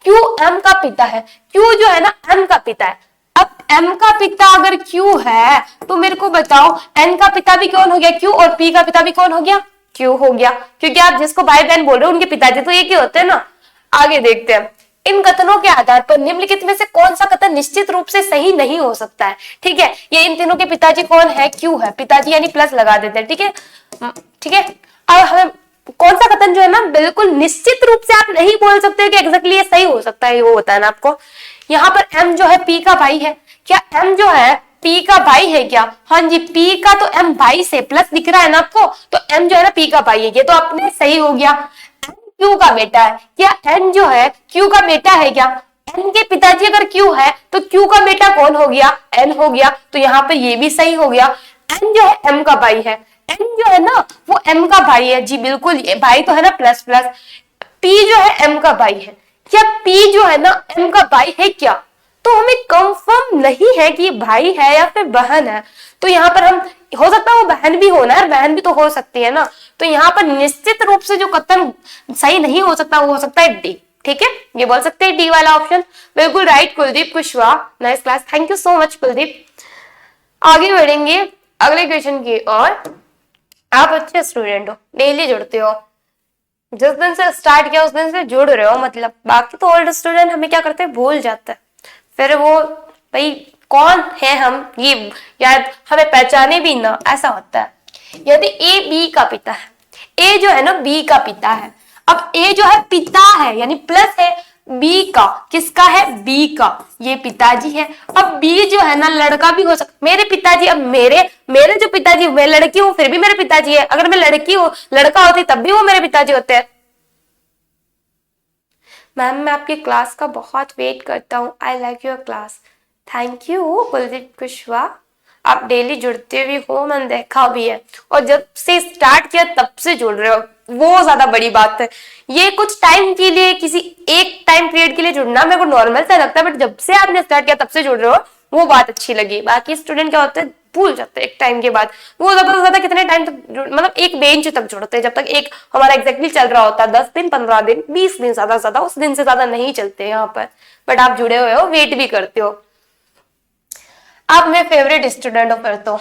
A: क्यू एम का पिता है, क्यू जो है ना एम का पिता है। अब एम का पिता अगर क्यू है तो मेरे को बताओ एन का पिता भी कौन हो गया, क्यू, और पी का पिता भी कौन हो गया, क्यू हो गया। क्योंकि आप जिसको भाई बहन बोल रहे हो उनके पिताजी तो एक ही होते हैं ना। आगे देखते हैं, इन कथनों के आधार पर निम्नलिखित में से कौन सा कथन निश्चित रूप से सही नहीं हो सकता है। ठीक है, ये इन तीनों के पिताजी कौन है, क्यू है, पिताजी यानी प्लस लगा देते हैं। ठीक है, ठीक है। अब हमें कौन सा कथन जो है ना बिल्कुल निश्चित रूप से आप नहीं बोल सकते कि एग्जैक्टली ये सही हो सकता है, वो होता है ना आपको। यहाँ पर एम जो है पी का भाई है, क्या एम जो है पी का भाई है क्या, हाँ जी, पी का तो एम भाई से प्लस दिख रहा है ना आपको, तो एम जो है ना पी का भाई है, ये तो आपने सही हो गया। एन क्यू का बेटा है, क्या एन जो है क्यू का बेटा है क्या, एन के पिताजी अगर क्यू है तो क्यू का बेटा कौन हो गया, एन हो गया, तो यहाँ पे ये भी सही हो गया। एन जो है एम का भाई है, एन जो है ना वो एम का भाई है, जी बिल्कुल, ये भाई तो है ना प्लस प्लस। पी जो है एम का भाई है, क्या पी जो है ना एम का भाई है क्या, तो हमें कंफर्म नहीं है कि भाई है या फिर बहन है। तो यहाँ पर हम, हो सकता है वो बहन भी होना है, बहन भी तो हो सकती है ना। तो यहाँ पर निश्चित रूप से जो कथन सही नहीं हो सकता वो हो सकता है डी। ठीक है, ये बोल सकते हैं डी वाला ऑप्शन, बिल्कुल right Kuldeep Kushwaha, nice class, thank you so much Kuldeep. आगे बढ़ेंगे अगले क्वेश्चन की और। आप अच्छे स्टूडेंट हो, डेली जुड़ते हो, जिस दिन से स्टार्ट किया उस दिन से जुड़ रहे हो, मतलब बाकी तो ओल्ड स्टूडेंट हमें क्या करते हैं, भूल जाते हैं, फिर वो भाई कौन है हम, ये याद हमें पहचाने भी ना, ऐसा होता है। यदि ए बी का पिता है, ए जो है ना बी का पिता है, अब ए जो है पिता है यानी प्लस है, बी का, किसका है, बी का, ये पिताजी है। अब बी जो है ना लड़का भी हो सकता, मेरे पिताजी, अब मेरे मेरे जो पिताजी, मैं लड़की हूं फिर भी मेरे पिताजी है, अगर मैं लड़की हूं लड़का होती तब भी वो मेरे पिताजी होते हैं। मैम मैं आपकी क्लास का बहुत वेट करता हूँ, I like your class, thank you Kuldeep Kushwaha, आप डेली जुड़ते भी हो, मैंने देखा भी है, और जब से स्टार्ट किया तब से जुड़ रहे हो, वो ज्यादा बड़ी बात है। ये कुछ टाइम के लिए, किसी एक टाइम पीरियड के लिए जुड़ना मेरे को नॉर्मल सा लगता है, बट जब से आपने स्टार्ट किया तब से जुड़ रहे हो, वो बात अच्छी लगी। बाकी स्टूडेंट क्या होते हैं, भूल जाते हैं एक टाइम के बाद, वो ज्यादा से ज्यादा कितने टाइम तक, मतलब एक बेंच तक जुड़ते हैं, जब तक एक हमारा एग्जैक्टली चल रहा होता है, 10 दिन 15 दिन 20 दिन, ज्यादा उस दिन से ज्यादा नहीं चलते यहाँ पर। बट आप जुड़े हुए हो, वेट भी करते हो, आप मेरे फेवरेट स्टूडेंट हो फिर तो।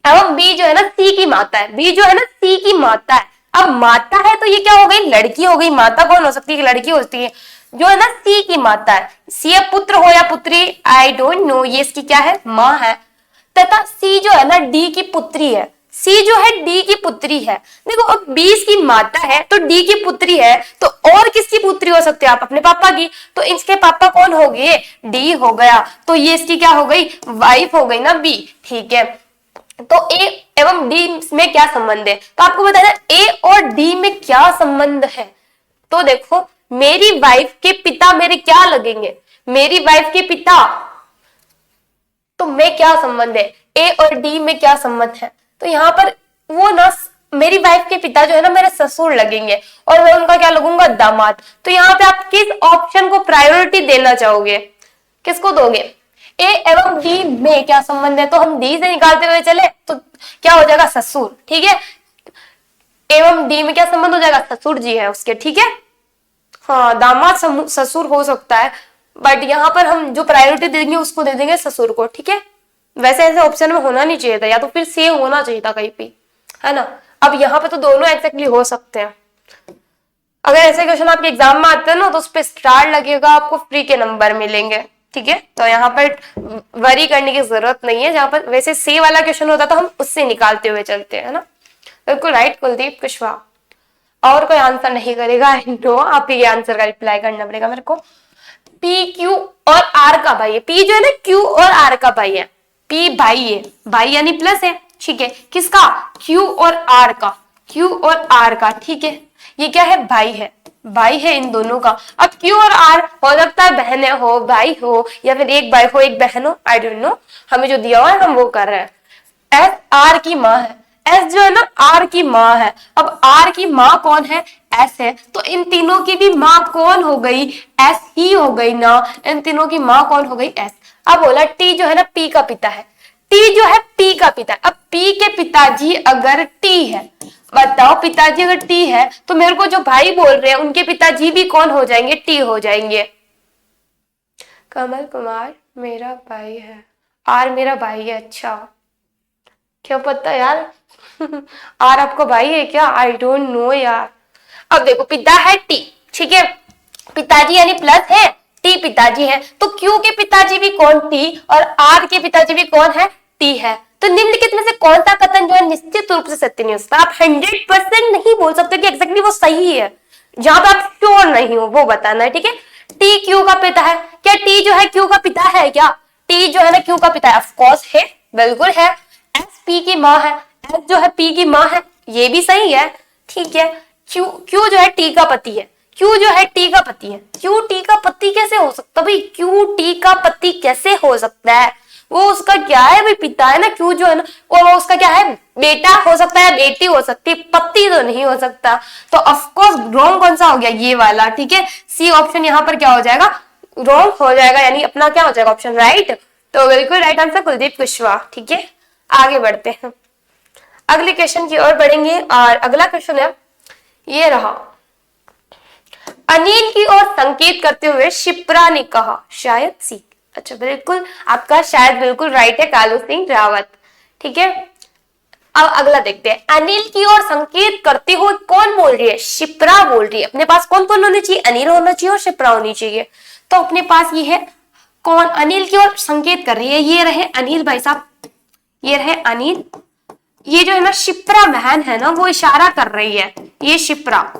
A: एवं बी जो है ना सी की माता है, बी जो है ना सी की माता है। अब माता है तो ये क्या हो गई, लड़की हो गई, माता कौन हो सकती है, लड़की होती है, जो है ना सी की माता है। सी पुत्र हो या पुत्री, आई डोंट नो, ये इसकी क्या है, माँ है। तथा सी जो है ना डी की पुत्री है, सी जो है डी की पुत्री है। देखो अब बी की माता है तो डी की पुत्री है, तो और किसकी पुत्री हो सकती है, आप अपने पापा की, तो इसके पापा कौन हो गए, डी हो गया, तो ये इसकी क्या हो गई, वाइफ हो गई ना बी। ठीक है, तो ए एवं डी में क्या संबंध है, तो आपको बताना ए और डी में क्या संबंध है। तो देखो मेरी वाइफ के पिता मेरे क्या लगेंगे, मेरी वाइफ के पिता, तो मैं क्या संबंध है, ए और डी में क्या संबंध है, तो यहाँ पर वो ना मेरी वाइफ के पिता जो है ना मेरे ससुर लगेंगे, और मैं उनका क्या लगूंगा, दामाद। तो यहाँ पे आप किस ऑप्शन को प्रायोरिटी देना चाहोगे, किसको दोगे, ए एवं डी में क्या संबंध है, तो हम डी से निकालते हुए चले तो क्या हो जाएगा, ससुर। ठीक है, एवं डी में क्या संबंध हो जाएगा, ससुर जी है उसके। ठीक है, हाँ दामाद ससुर हो सकता है, बट यहाँ पर हम जो प्रायोरिटी देंगे उसको दे देंगे ससुर को। ठीक है, वैसे ऐसे ऑप्शन में होना नहीं चाहिए था, या तो फिर सेम होना चाहिए था कहीं पे, है ना। अब यहाँ पे तो दोनों एक्जेक्टली हो सकते हैं। अगर ऐसे क्वेश्चन आपके एग्जाम में आते हैं ना तो उस पर स्टार लगेगा, आपको फ्री के नंबर मिलेंगे। ठीक है, तो यहाँ पर वरी करने की जरूरत नहीं है, जहां पर वैसे सी वाला क्वेश्चन होता तो हम उससे निकालते हुए चलते हैं, है ना। बिल्कुल राइट कुलदीप कुशवाहा, और कोई आंसर नहीं करेगा, नो, आप ही आंसर का रिप्लाई करना पड़ेगा मेरे को। पी क्यू और आर का भाई है, पी जो है ना क्यू और आर का भाई है, पी भाई है, भाई यानी प्लस है। ठीक है, किसका, क्यू और आर का, क्यू और आर का। ठीक है, ये क्या है, भाई है, भाई है इन दोनों का। अब क्यू और आर हो सकता है बहन हो, भाई हो, या फिर एक भाई हो एक बहन हो, आई डोंट नो, हमें जो दिया हुआ है हम वो कर रहे हैं। एस आर की माँ है, एस जो है ना आर की माँ है। अब आर की माँ कौन है? एस है। तो इन तीनों की भी माँ कौन हो गई? एस ही हो गई ना। इन तीनों की माँ कौन हो गई? एस। अब बोला टी जो है ना पी का पिता है, टी जो है पी का पिता है। अब पी के पिताजी अगर टी है, बताओ पिताजी अगर टी है तो मेरे को जो भाई बोल रहे हैं उनके पिताजी भी कौन हो जाएंगे? टी हो जाएंगे। कमल कुमार मेरा भाई है, आर मेरा भाई है। अच्छा, क्या पता यार। आर आपको भाई है क्या? आई डोंट नो यार। अब देखो पिता है टी, ठीक है, पिताजी यानी प्लस है, टी पिताजी है, तो क्यू के पिताजी भी कौन? टी, और आर के पिताजी भी कौन है? टी है। तो निम्नलिखित में से कौन सा कथन जो है निश्चित रूप से सत्य नहीं हो सकता? आप 100% नहीं बोल सकते कि एग्जैक्टली वो सही है, जहां पे आप श्योर नहीं हो वो बताना है, ठीक है। टी क्यू का पिता है, क्या टी जो है क्यू का पिता है क्या? टी जो है ना क्यू का पिता है, ऑफकोर्स है, बिल्कुल है। एस पी की माँ है, एस जो है पी की माँ है, ये भी सही है, ठीक है। क्यू क्यू जो है टी का पति है, क्यू जो है टी का पति है। क्यू टी का पति कैसे हो सकता भाई? क्यू टी का पति कैसे हो सकता है? वो उसका क्या है भाई? पिता है ना क्यू जो है ना, और वो उसका क्या है? बेटा हो सकता है, बेटी हो सकती है, पति तो नहीं हो सकता। तो ऑफकोर्स रॉन्ग कौन सा हो गया? ये वाला, ठीक है। सी ऑप्शन यहाँ पर क्या हो जाएगा? रॉन्ग हो जाएगा, यानी अपना क्या हो जाएगा? Option right. तो बिल्कुल राइट आंसर कुलदीप कुशवाहा, ठीक है। आगे बढ़ते हैं, अगले क्वेश्चन की ओर बढ़ेंगे, और अगला क्वेश्चन है ये रहा। अनिल की ओर संकेत करते हुए शिप्रा ने कहा, शायद सी। अच्छा, बिल्कुल आपका शायद बिल्कुल राइट है, कालू सिंह रावत, ठीक है। अब अगला देखते हैं, अनिल की ओर संकेत करते हुए कौन बोल रही है? शिप्रा बोल रही है। अपने पास कौन कौन होने चाहिए? अनिल होना चाहिए और शिप्रा होनी चाहिए। तो अपने पास ये है कौन अनिल की ओर संकेत कर रही है? ये रहे अनिल भाई साहब, ये रहे अनिल। ये जो है ना शिप्रा बहन है ना, वो इशारा कर रही है, ये शिप्रा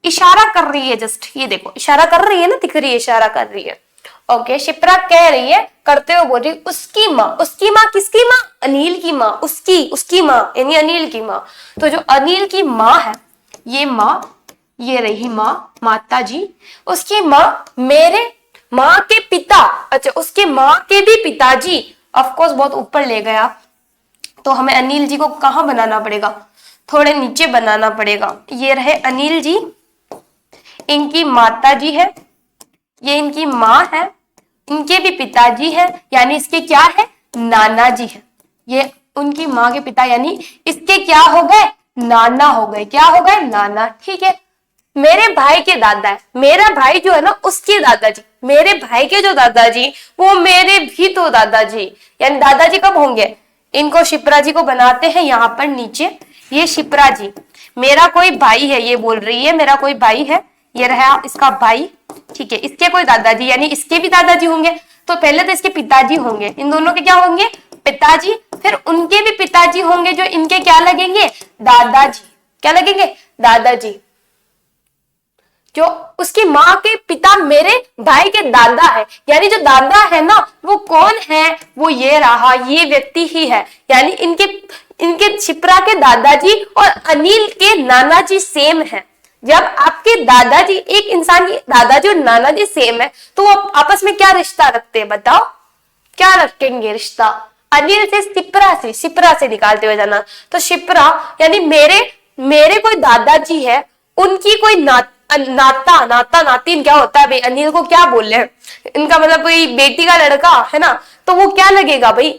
A: इशारा कर रही है, जस्ट ये देखो इशारा कर रही है ना, दिख रही है, इशारा कर रही है। ओके, शिप्रा कह रही है, करते हुए बोल रही, उसकी माँ। उसकी माँ किसकी माँ? अनिल की माँ। उसकी माँ यानी अनिल की माँ। तो जो अनिल की माँ है, ये माँ, ये रही माँ, माता जी। उसकी माँ मेरे माँ के पिता, अच्छा उसके माँ के भी पिताजी, ऑफकोर्स बहुत ऊपर ले गया, तो हमें अनिल जी को कहाँ बनाना पड़ेगा? थोड़े नीचे बनाना पड़ेगा। ये रहे अनिल जी, इनकी माता जी है, ये इनकी माँ है, इनके भी पिताजी है, यानी इसके क्या है? नाना जी है। ये उनकी माँ के पिता, यानी इसके क्या हो गए? नाना हो गए। क्या हो गए? नाना, ठीक है। मेरे भाई के दादा है, मेरा भाई जो है ना उसके दादाजी, मेरे भाई के जो दादाजी वो मेरे भी तो दादाजी, यानी दादाजी कब होंगे? इनको शिप्रा जी को बनाते हैं यहाँ पर नीचे, ये शिप्रा जी, मेरा कोई भाई है, ये बोल रही है मेरा कोई भाई है, ये रहा इसका भाई, ठीक है। इसके कोई दादाजी, यानी इसके भी दादाजी होंगे, तो पहले तो इसके पिताजी होंगे, इन दोनों के क्या होंगे? पिताजी। फिर उनके भी पिताजी होंगे, जो इनके क्या लगेंगे? दादाजी। क्या लगेंगे? दादाजी। जो उसकी माँ के पिता मेरे भाई के दादा है, यानी जो दादा है ना वो कौन है? वो ये रहा, ये व्यक्ति ही है, यानी इनके शिप्रा के दादाजी और अनिल के नाना जी सेम है। जब आपके दादाजी, एक इंसान की दादाजी और नाना जी सेम है, तो वो आपस में क्या रिश्ता रखते हैं? बताओ क्या रखेंगे रिश्ता? अनिल से शिप्रा से निकालते हुए जाना, तो शिप्रा यानी मेरे कोई दादाजी है, उनकी कोई नाता नातिन क्या होता है भाई? अनिल को क्या बोल रहे हैं? इनका मतलब कोई बेटी का लड़का है ना, तो वो क्या लगेगा भाई?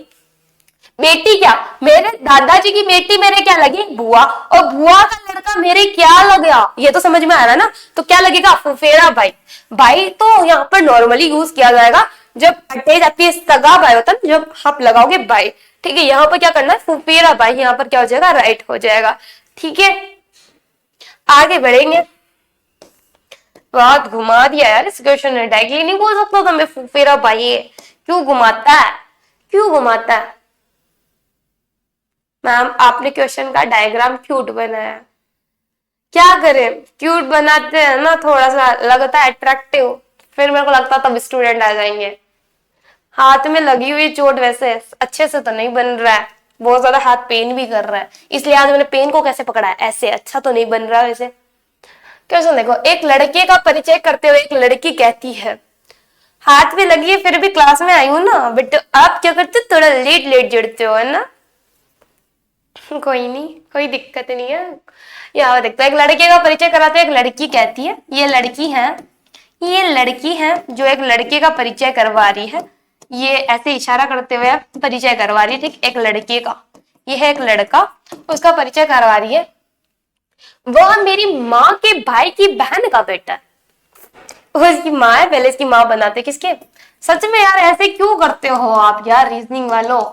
A: बेटी। क्या मेरे दादाजी की बेटी मेरे क्या लगी? बुआ, और बुआ का लड़का मेरे क्या लग गया? ये तो समझ में आ रहा है ना। तो क्या लगेगा? फुफेरा भाई। भाई तो यहाँ पर नॉर्मली यूज किया जाएगा जब अटैच आपकी सगा भाई होता है, जब आप लगाओगे भाई, ठीक है। यहाँ पर क्या करना है? फुफेरा भाई, यहाँ पर क्या हो जाएगा? राइट हो जाएगा, ठीक है। आगे बढ़ेंगे, बहुत घुमा दिया यार इस क्वेश्चन ने, डायरेक्टली नहीं बोल सकता था मैं फुफेरा भाई है। क्यों घुमाता है? क्यों घुमाता है? मैम आपने क्वेश्चन का डायग्राम क्यूट बनाया, क्या करें, क्यूट बनाते हैं ना, थोड़ा सा लगता है अट्रैक्टिव, फिर मेरे को लगता तब स्टूडेंट आ जाएंगे। हाथ में लगी हुई चोट वैसे अच्छे से तो नहीं बन रहा है, बहुत ज्यादा हाथ पेन भी कर रहा है, इसलिए आज मैंने पेन को कैसे पकड़ा है, ऐसे अच्छा तो नहीं बन रहा वैसे। क्वेश्चन देखो, एक लड़के का परिचय करते हुए एक लड़की कहती है, हाथ में लगी है फिर भी क्लास में आई हूँ ना, बट आप क्या करते हो? थोड़ा लेट लेट जुड़ते हो, है ना। कोई नहीं, कोई दिक्कत नहीं है। यहाँ देखते हैं, एक लड़के का परिचय कराते हैं, एक लड़की कहती है ये लड़की है, ये लड़की है जो एक लड़के का परिचय करवा रही है। ये ऐसे इशारा करते हुए परिचय करवा रही है, ठीक, एक लड़के का। ये है एक लड़का, उसका परिचय करवा रही है। वह मेरी माँ के भाई की बहन का बेटा है। वो इसकी माँ है, पहले इसकी माँ बनाते किसके। सच में यार ऐसे क्यों करते हो आप यार, रीजनिंग वालों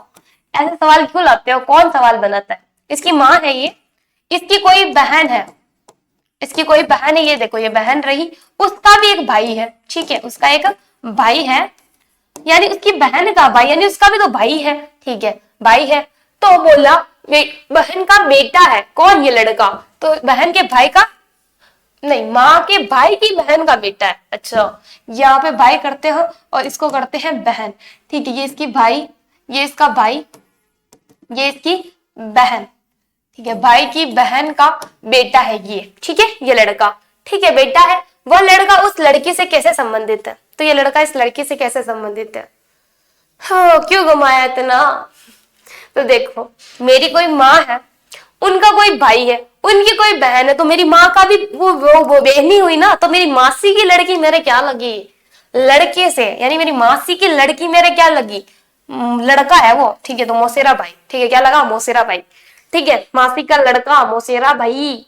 A: ऐसे सवाल क्यों लाते हो, कौन सवाल बनाता है। इसकी माँ है ये, इसकी कोई बहन है, इसकी कोई बहन है, ये देखो ये बहन रही, उसका भी एक भाई है, ठीक है, उसका एक भाई है, यानी उसकी बहन का भाई, यानी उसका भी तो भाई है, ठीक है, भाई है। तो बोला बहन का बेटा है, कौन, ये लड़का, तो बहन के भाई का नहीं, माँ के भाई की बहन का बेटा है। अच्छा, यहाँ पे भाई करते हैं और इसको करते हैं बहन, ठीक है, ये इसकी भाई, ये इसका भाई, ये इसकी बहन, ठीक है, भाई की बहन का बेटा है ये, ठीक है, ये लड़का, ठीक है, बेटा है। वह लड़का उस लड़की से कैसे संबंधित है, तो ये लड़का इस लड़की से कैसे संबंधित है। हाँ, क्यों घुमाया इतना। तो देखो, मेरी कोई माँ है, उनका कोई भाई है, उनकी कोई बहन है, तो मेरी माँ का भी वो बहन ही हुई ना, तो मेरी मासी की लड़की मेरे क्या लगी, लड़के से, यानी मेरी मासी की लड़की मेरे क्या लगी, लड़का है वो, ठीक है, तो मौसेरा भाई, ठीक है, क्या लगा, मौसेरा भाई, ठीक है, मासी का लड़का मौसेरा भाई,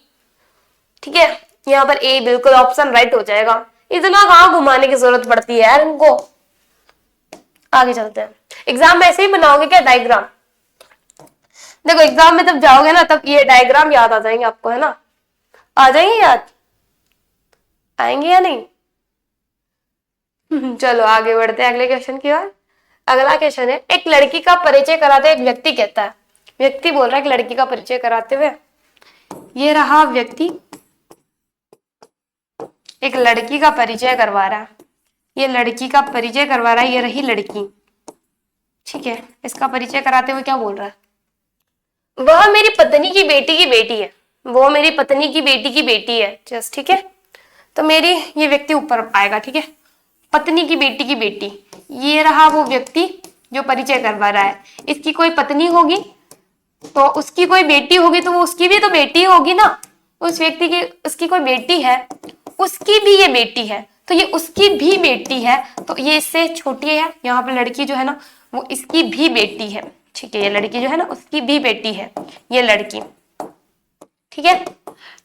A: ठीक है। यहाँ पर ए बिल्कुल ऑप्शन राइट हो जाएगा, इतना कहाँ घुमाने की जरूरत पड़ती है यार इनको। आगे चलते हैं, एग्जाम में ऐसे ही बनाओगे क्या डायग्राम। देखो एग्जाम में तब जाओगे ना, तब ये डायग्राम याद आ जाएंगे आपको, है ना, आ जाएंगे याद, आएंगे या नहीं। चलो आगे बढ़ते हैं अगले क्वेश्चन की ओर। अगला क्वेश्चन है, एक लड़की का परिचय कराते एक व्यक्ति कहता है, व्यक्ति बोल रहा है कि लड़की का परिचय कराते हुए, ये रहा व्यक्ति एक लड़की का परिचय करवा रहा है, ये लड़की का परिचय करवा रहा है, ये रही लड़की, ठीक है, इसका परिचय कराते हुए क्या बोल रहा है, वह मेरी पत्नी की बेटी की बेटी है, वो मेरी पत्नी की बेटी की बेटी है, जस्ट, ठीक है। तो मेरी, ये व्यक्ति ऊपर आएगा, ठीक है, पत्नी की बेटी की बेटी, ये रहा वो व्यक्ति जो परिचय करवा रहा है, इसकी कोई पत्नी होगी तो उसकी कोई बेटी होगी, तो वो उसकी भी तो बेटी होगी ना, उस व्यक्ति की, उसकी कोई बेटी है, उसकी भी ये बेटी है, तो ये उसकी भी बेटी है, तो ये इससे छोटी है, यहाँ पे लड़की जो है ना वो इसकी भी बेटी है, ठीक है, ये लड़की जो है ना उसकी भी बेटी है, ये लड़की, ठीक है।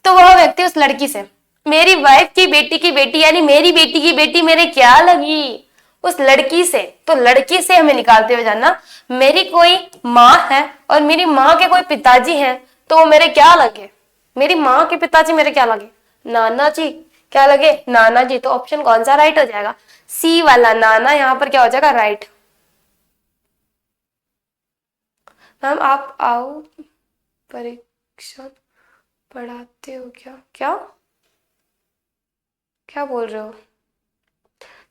A: तो वह व्यक्ति उस लड़की से, मेरी वाइफ की बेटी यानी मेरी बेटी की बेटी मेरे क्या लगी, उस लड़की से, तो लड़की से हमें निकालते हुए जाना, मेरी कोई माँ है और मेरी माँ के कोई पिताजी हैं, तो वो मेरे क्या लगे, मेरी माँ के पिताजी मेरे क्या लगे, नाना जी, क्या लगे, नाना जी। तो ऑप्शन कौन सा राइट हो जाएगा, सी वाला नाना, यहाँ पर क्या हो जाएगा, राइट। मैम आप आओ परीक्षा पढ़ाते हो क्या, क्या क्या बोल रहे हो,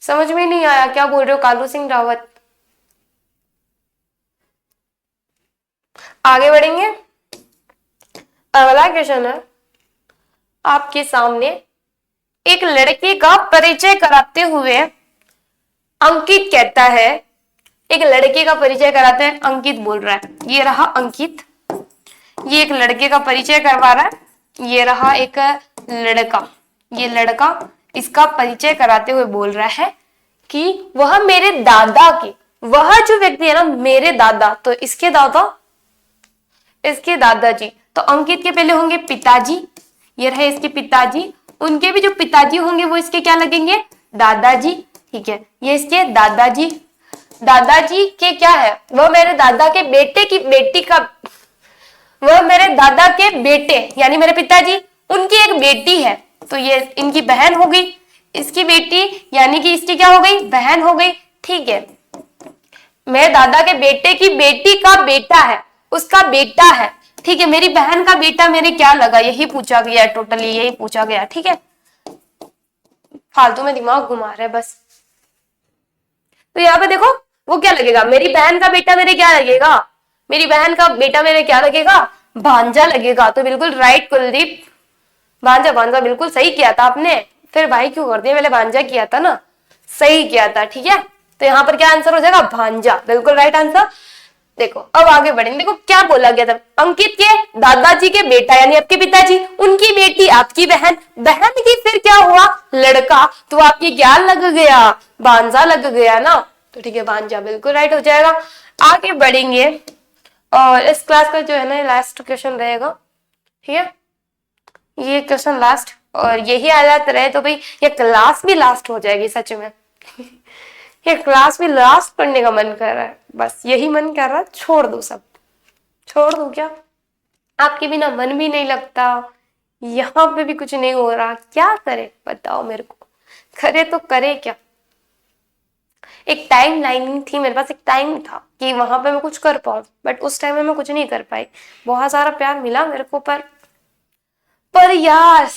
A: समझ में नहीं आया, क्या बोल रहे हो कालू सिंह रावत। आगे बढ़ेंगे, अगला क्वेश्चन है आपके सामने, एक लड़के का परिचय कराते हुए अंकित कहता है, एक लड़के का परिचय कराते हैं, अंकित बोल रहा है, ये रहा अंकित, ये एक लड़के का परिचय करवा रहा है, ये रहा एक लड़का, ये लड़का इसका परिचय कराते हुए बोल रहा है कि वह मेरे दादा के, वह जो व्यक्ति है ना मेरे दादा, तो इसके दादा, इसके दादाजी, तो अंकित के पहले होंगे पिताजी, ये रहे इसके पिताजी, उनके भी जो पिताजी होंगे वो इसके क्या लगेंगे, दादाजी, ठीक है, ये इसके दादाजी, दादाजी के क्या है, वह मेरे दादा के बेटे की बेटी का, वह मेरे दादा के बेटे यानी मेरे पिताजी, उनकी एक बेटी है, तो ये इनकी बहन हो गई, इसकी बेटी यानी कि इसकी क्या हो गई, बहन हो गई, ठीक है, मेरे दादा के बेटे की बेटी का बेटा है, उसका बेटा है, ठीक है, मेरी बहन का बेटा मेरे क्या लगा, यही पूछा गया है, टोटली यही पूछा गया, ठीक है, फालतू में दिमाग घुमा रहे हैं बस। तो यहाँ पे देखो वो क्या लगेगा, मेरी बहन का बेटा मेरे क्या लगेगा, मेरी बहन का बेटा मेरे क्या लगेगा, भांजा लगेगा, तो बिल्कुल राइट कुलदीप, भांजा, भांजा बिल्कुल सही किया था आपने, फिर भाई क्यों कर दिया, मैंने भांजा किया था ना, सही किया था, ठीक है। तो यहाँ पर क्या आंसर हो जाएगा, भांजा, बिल्कुल राइट आंसर। देखो अब आगे बढ़ेंगे। देखो क्या बोला गया था, अंकित के दादाजी के बेटा यानी आपके पिताजी, उनकी बेटी आपकी बहन, बहन की फिर क्या हुआ लड़का, तो आपकी क्या लग गया, भांजा लग गया ना, तो ठीक है भांजा बिल्कुल राइट हो जाएगा। आगे बढ़ेंगे और इस क्लास का जो है ना लास्ट क्वेश्चन रहेगा, ठीक है, ये क्वेश्चन लास्ट, और यही हालत रहे तो भाई ये क्लास भी लास्ट हो जाएगी सच में। ये क्लास भी लास्ट पढ़ने का मन कर रहा है, बस यही मन कर रहा है, छोड़ दो सब, छोड़ दो क्या, आपके बिना मन भी नहीं लगता, यहाँ पे भी कुछ नहीं हो रहा, क्या करे बताओ मेरे को, करे तो करे क्या। एक टाइम लाइन थी मेरे पास, एक टाइम था कि वहां पे मैं कुछ कर पाऊं, बट उस टाइम में मैं कुछ नहीं कर पाई। बहुत सारा प्यार मिला मेरे को, पर यार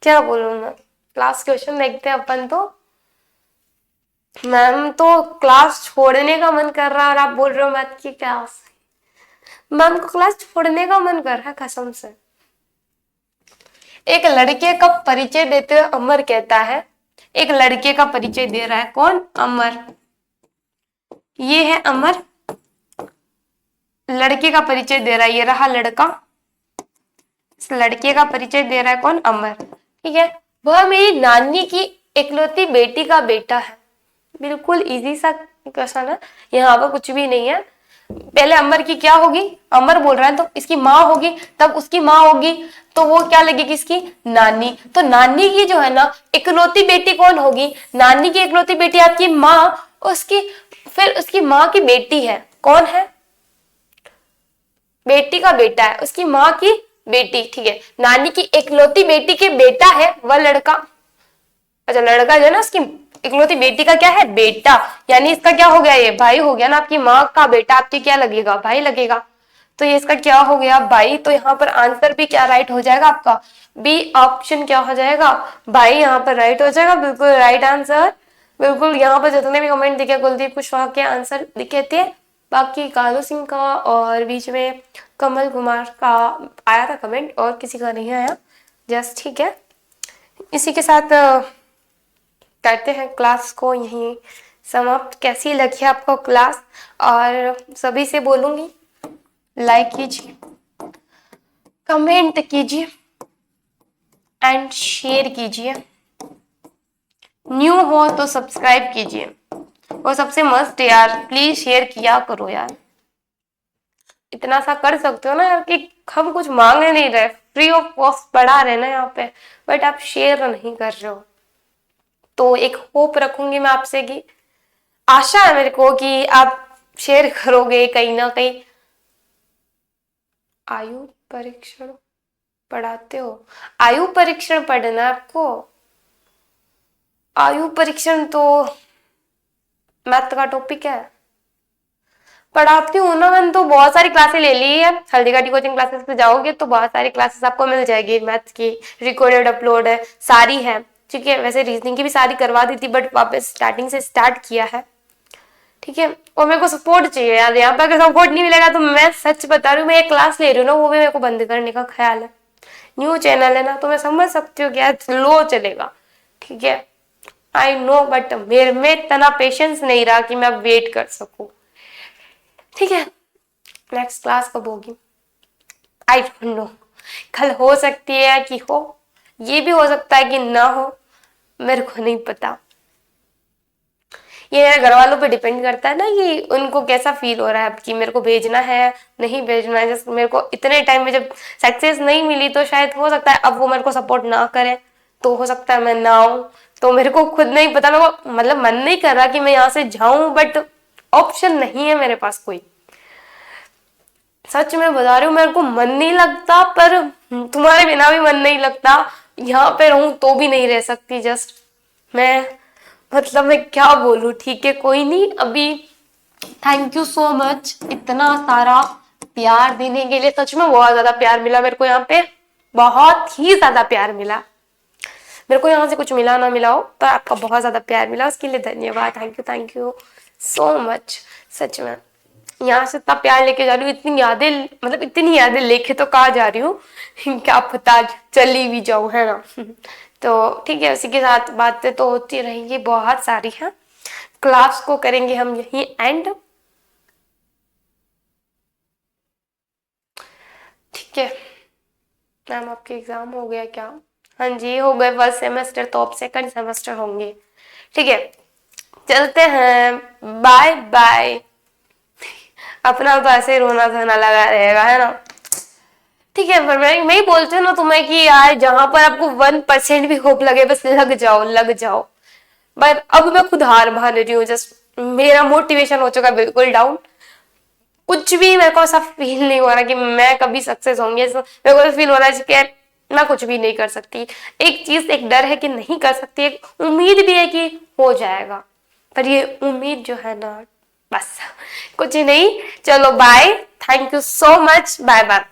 A: क्या बोलूं मैं। क्लास क्वेश्चन देखते हैं अपन तो, मैम तो क्लास छोड़ने का मन कर रहा है और आप बोल रहे हो मैथ की क्लास, मैम को क्लास छोड़ने का मन कर रहा है कसम से। एक लड़के का परिचय देते हुए अमर कहता है, एक लड़के का परिचय दे रहा है कौन, अमर, ये है अमर, लड़के का परिचय दे रहा है, ये रहा लड़का, इस लड़के का परिचय दे रहा है कौन, अमर, ठीक है। वह मेरी नानी की इकलौती बेटी का बेटा है, बिल्कुल इजी सा क्वेश्चन है, यहाँ पर कुछ भी नहीं है। पहले अमर की क्या होगी, अमर बोल रहा है तो इसकी माँ होगी, तब उसकी माँ होगी तो वो क्या लगेगी, इसकी नानी, तो नानी की जो है ना इकलौती बेटी कौन होगी, नानी की इकलौती बेटी आपकी माँ, उसकी फिर उसकी माँ की बेटी है, कौन है, बेटी का बेटा है, उसकी माँ की बेटी, ठीक है, नानी की इकलौती बेटी के बेटा है वह लड़का, अच्छा लड़का जो है ना उसकी इकलौती बेटी का क्या है, बेटा, यानी इसका क्या हो गया, ये भाई हो गया ना, आपकी माँ का बेटा आपके क्या लगेगा, भाई लगेगा, तो ये इसका क्या हो गया, भाई, तो यहाँ पर आंसर भी क्या राइट हो जाएगा आपका, बी ऑप्शन क्या हो जाएगा, भाई यहाँ पर राइट हो जाएगा, बिल्कुल राइट आंसर। बिल्कुल यहाँ पर जितने भी कमेंट दिखे कुलदीप कुशवाहा के आंसर दिखे थे, बाकी कालू सिंह का और बीच में कमल कुमार का आया था कमेंट, और किसी का नहीं आया, जस्ट ठीक है। इसी के साथ करते हैं क्लास को यहीं समाप्त। कैसी लगी आपको क्लास, और सभी से बोलूंगी लाइक कीजिए, कमेंट कीजिए एंड शेयर कीजिए, न्यू हो तो सब्सक्राइब कीजिए, और सबसे मस्त यार प्लीज शेयर किया करो यार, इतना सा कर सकते हो ना यार कि हम कुछ मांग नहीं रहे, फ्री ऑफ कॉस्ट पढ़ा रहे ना यहाँ पे, बट आप शेयर नहीं कर रहे हो, तो एक होप रखूंगी मैं आपसे कि आशा है मेरे को कि आप शेयर करोगे कहीं ना कहीं। आयु परीक्षण पढ़ाते हो, आयु परीक्षण पढ़ना है आपको, आयु परीक्षण तो मैथ का टॉपिक है, पढ़ाती हूँ ना, मैंने तो बहुत सारी क्लासेस ले ली है, हल्दी घाटी कोचिंग क्लासेस पे जाओगे तो बहुत सारी क्लासेस आपको मिल जाएगी, मैथ की रिकॉर्डेड अपलोड है, सारी है, ठीक है। वैसे रीजनिंग की भी सारी करवा दी थी, बट वापस स्टार्टिंग से स्टार्ट किया है, ठीक है। और मेरे को सपोर्ट चाहिए यार, यहाँ पे अगर सपोर्ट नहीं मिलेगा तो मैं सच बता रही हूँ, मैं एक क्लास ले रही हूँ ना, वो भी मेरे को बंद करने का ख्याल है, न्यू चैनल है ना, तो मैं समझ सकती हूँ कि यार स्लो चलेगा, ठीक है, आई नो, बट मेरे में इतना पेशेंस नहीं रहा कि मैं अब वेट कर सकूं, ठीक है। नेक्स्ट क्लास कब होगी आई डोंट नो, कल हो सकती है कि हो, ये भी हो सकता है कि ना हो, मेरे को नहीं पता, ये मेरे घर वालों पे डिपेंड करता है ना कि उनको कैसा फील हो रहा है अब कि मेरे को भेजना है नहीं भेजना है। जैसे मेरे को इतने टाइम में जब सक्सेस नहीं मिली तो शायद हो सकता है अब वो मेरे को सपोर्ट ना करे, तो हो सकता है मैं ना आऊं, तो मेरे को खुद नहीं पता, मेरे को मतलब मन नहीं कर रहा कि मैं यहाँ से जाऊं, बट ऑप्शन नहीं है मेरे पास कोई, सच में बता रही हूँ, मेरे को मन नहीं लगता, पर तुम्हारे बिना भी मन नहीं लगता, यहाँ पे रहूं तो भी नहीं रह सकती, जस्ट मैं मतलब मैं क्या बोलूं, ठीक है कोई नहीं। अभी थैंक यू सो मच इतना सारा प्यार देने के लिए, सच में बहुत ज्यादा प्यार मिला मेरे को यहाँ पे, बहुत ही ज्यादा प्यार मिला मेरे को, यहाँ से कुछ मिला ना मिला हो पर आपका बहुत ज्यादा प्यार मिला, उसके लिए धन्यवाद, थैंक यू सो मच, सच में यहाँ से इतना प्यार लेके जा रही हूँ, इतनी यादें, मतलब इतनी यादें लेके तो कहाँ जा रही हूँ क्या पता चली भी जाऊँ, है ना तो ठीक है, उसी के साथ बातें तो होती रहेंगी, बहुत सारी हैं, क्लास को करेंगे हम यही एंड। ठीक है मैम, आपके एग्जाम हो गया क्या? हाँ जी हो गए फर्स्ट सेमेस्टर, तो अब सेकंड सेमेस्टर होंगे। ठीक है चलते हैं, बाय बाय। अपना तो ऐसे ही रोना धोना लगा रहेगा है ना। ठीक है पर मैं ही बोलती हूँ ना तुम्हें कि यार जहां पर आपको 1% भी होप लगे बस लग जाओ लग जाओ। बट अब मैं खुद हार मान रही हूँ, जस्ट मेरा मोटिवेशन हो चुका है बिल्कुल डाउन। कुछ भी मेरे को ऐसा फील नहीं हो रहा कि मैं कभी सक्सेस होंगी, मेरे को फील हो रहा है कि मैं कुछ भी नहीं कर सकती। एक चीज, एक डर है कि नहीं कर सकती, एक उम्मीद भी है कि हो जाएगा, पर ये उम्मीद जो है ना बस कुछ नहीं। चलो bye, thank you so much, bye bye.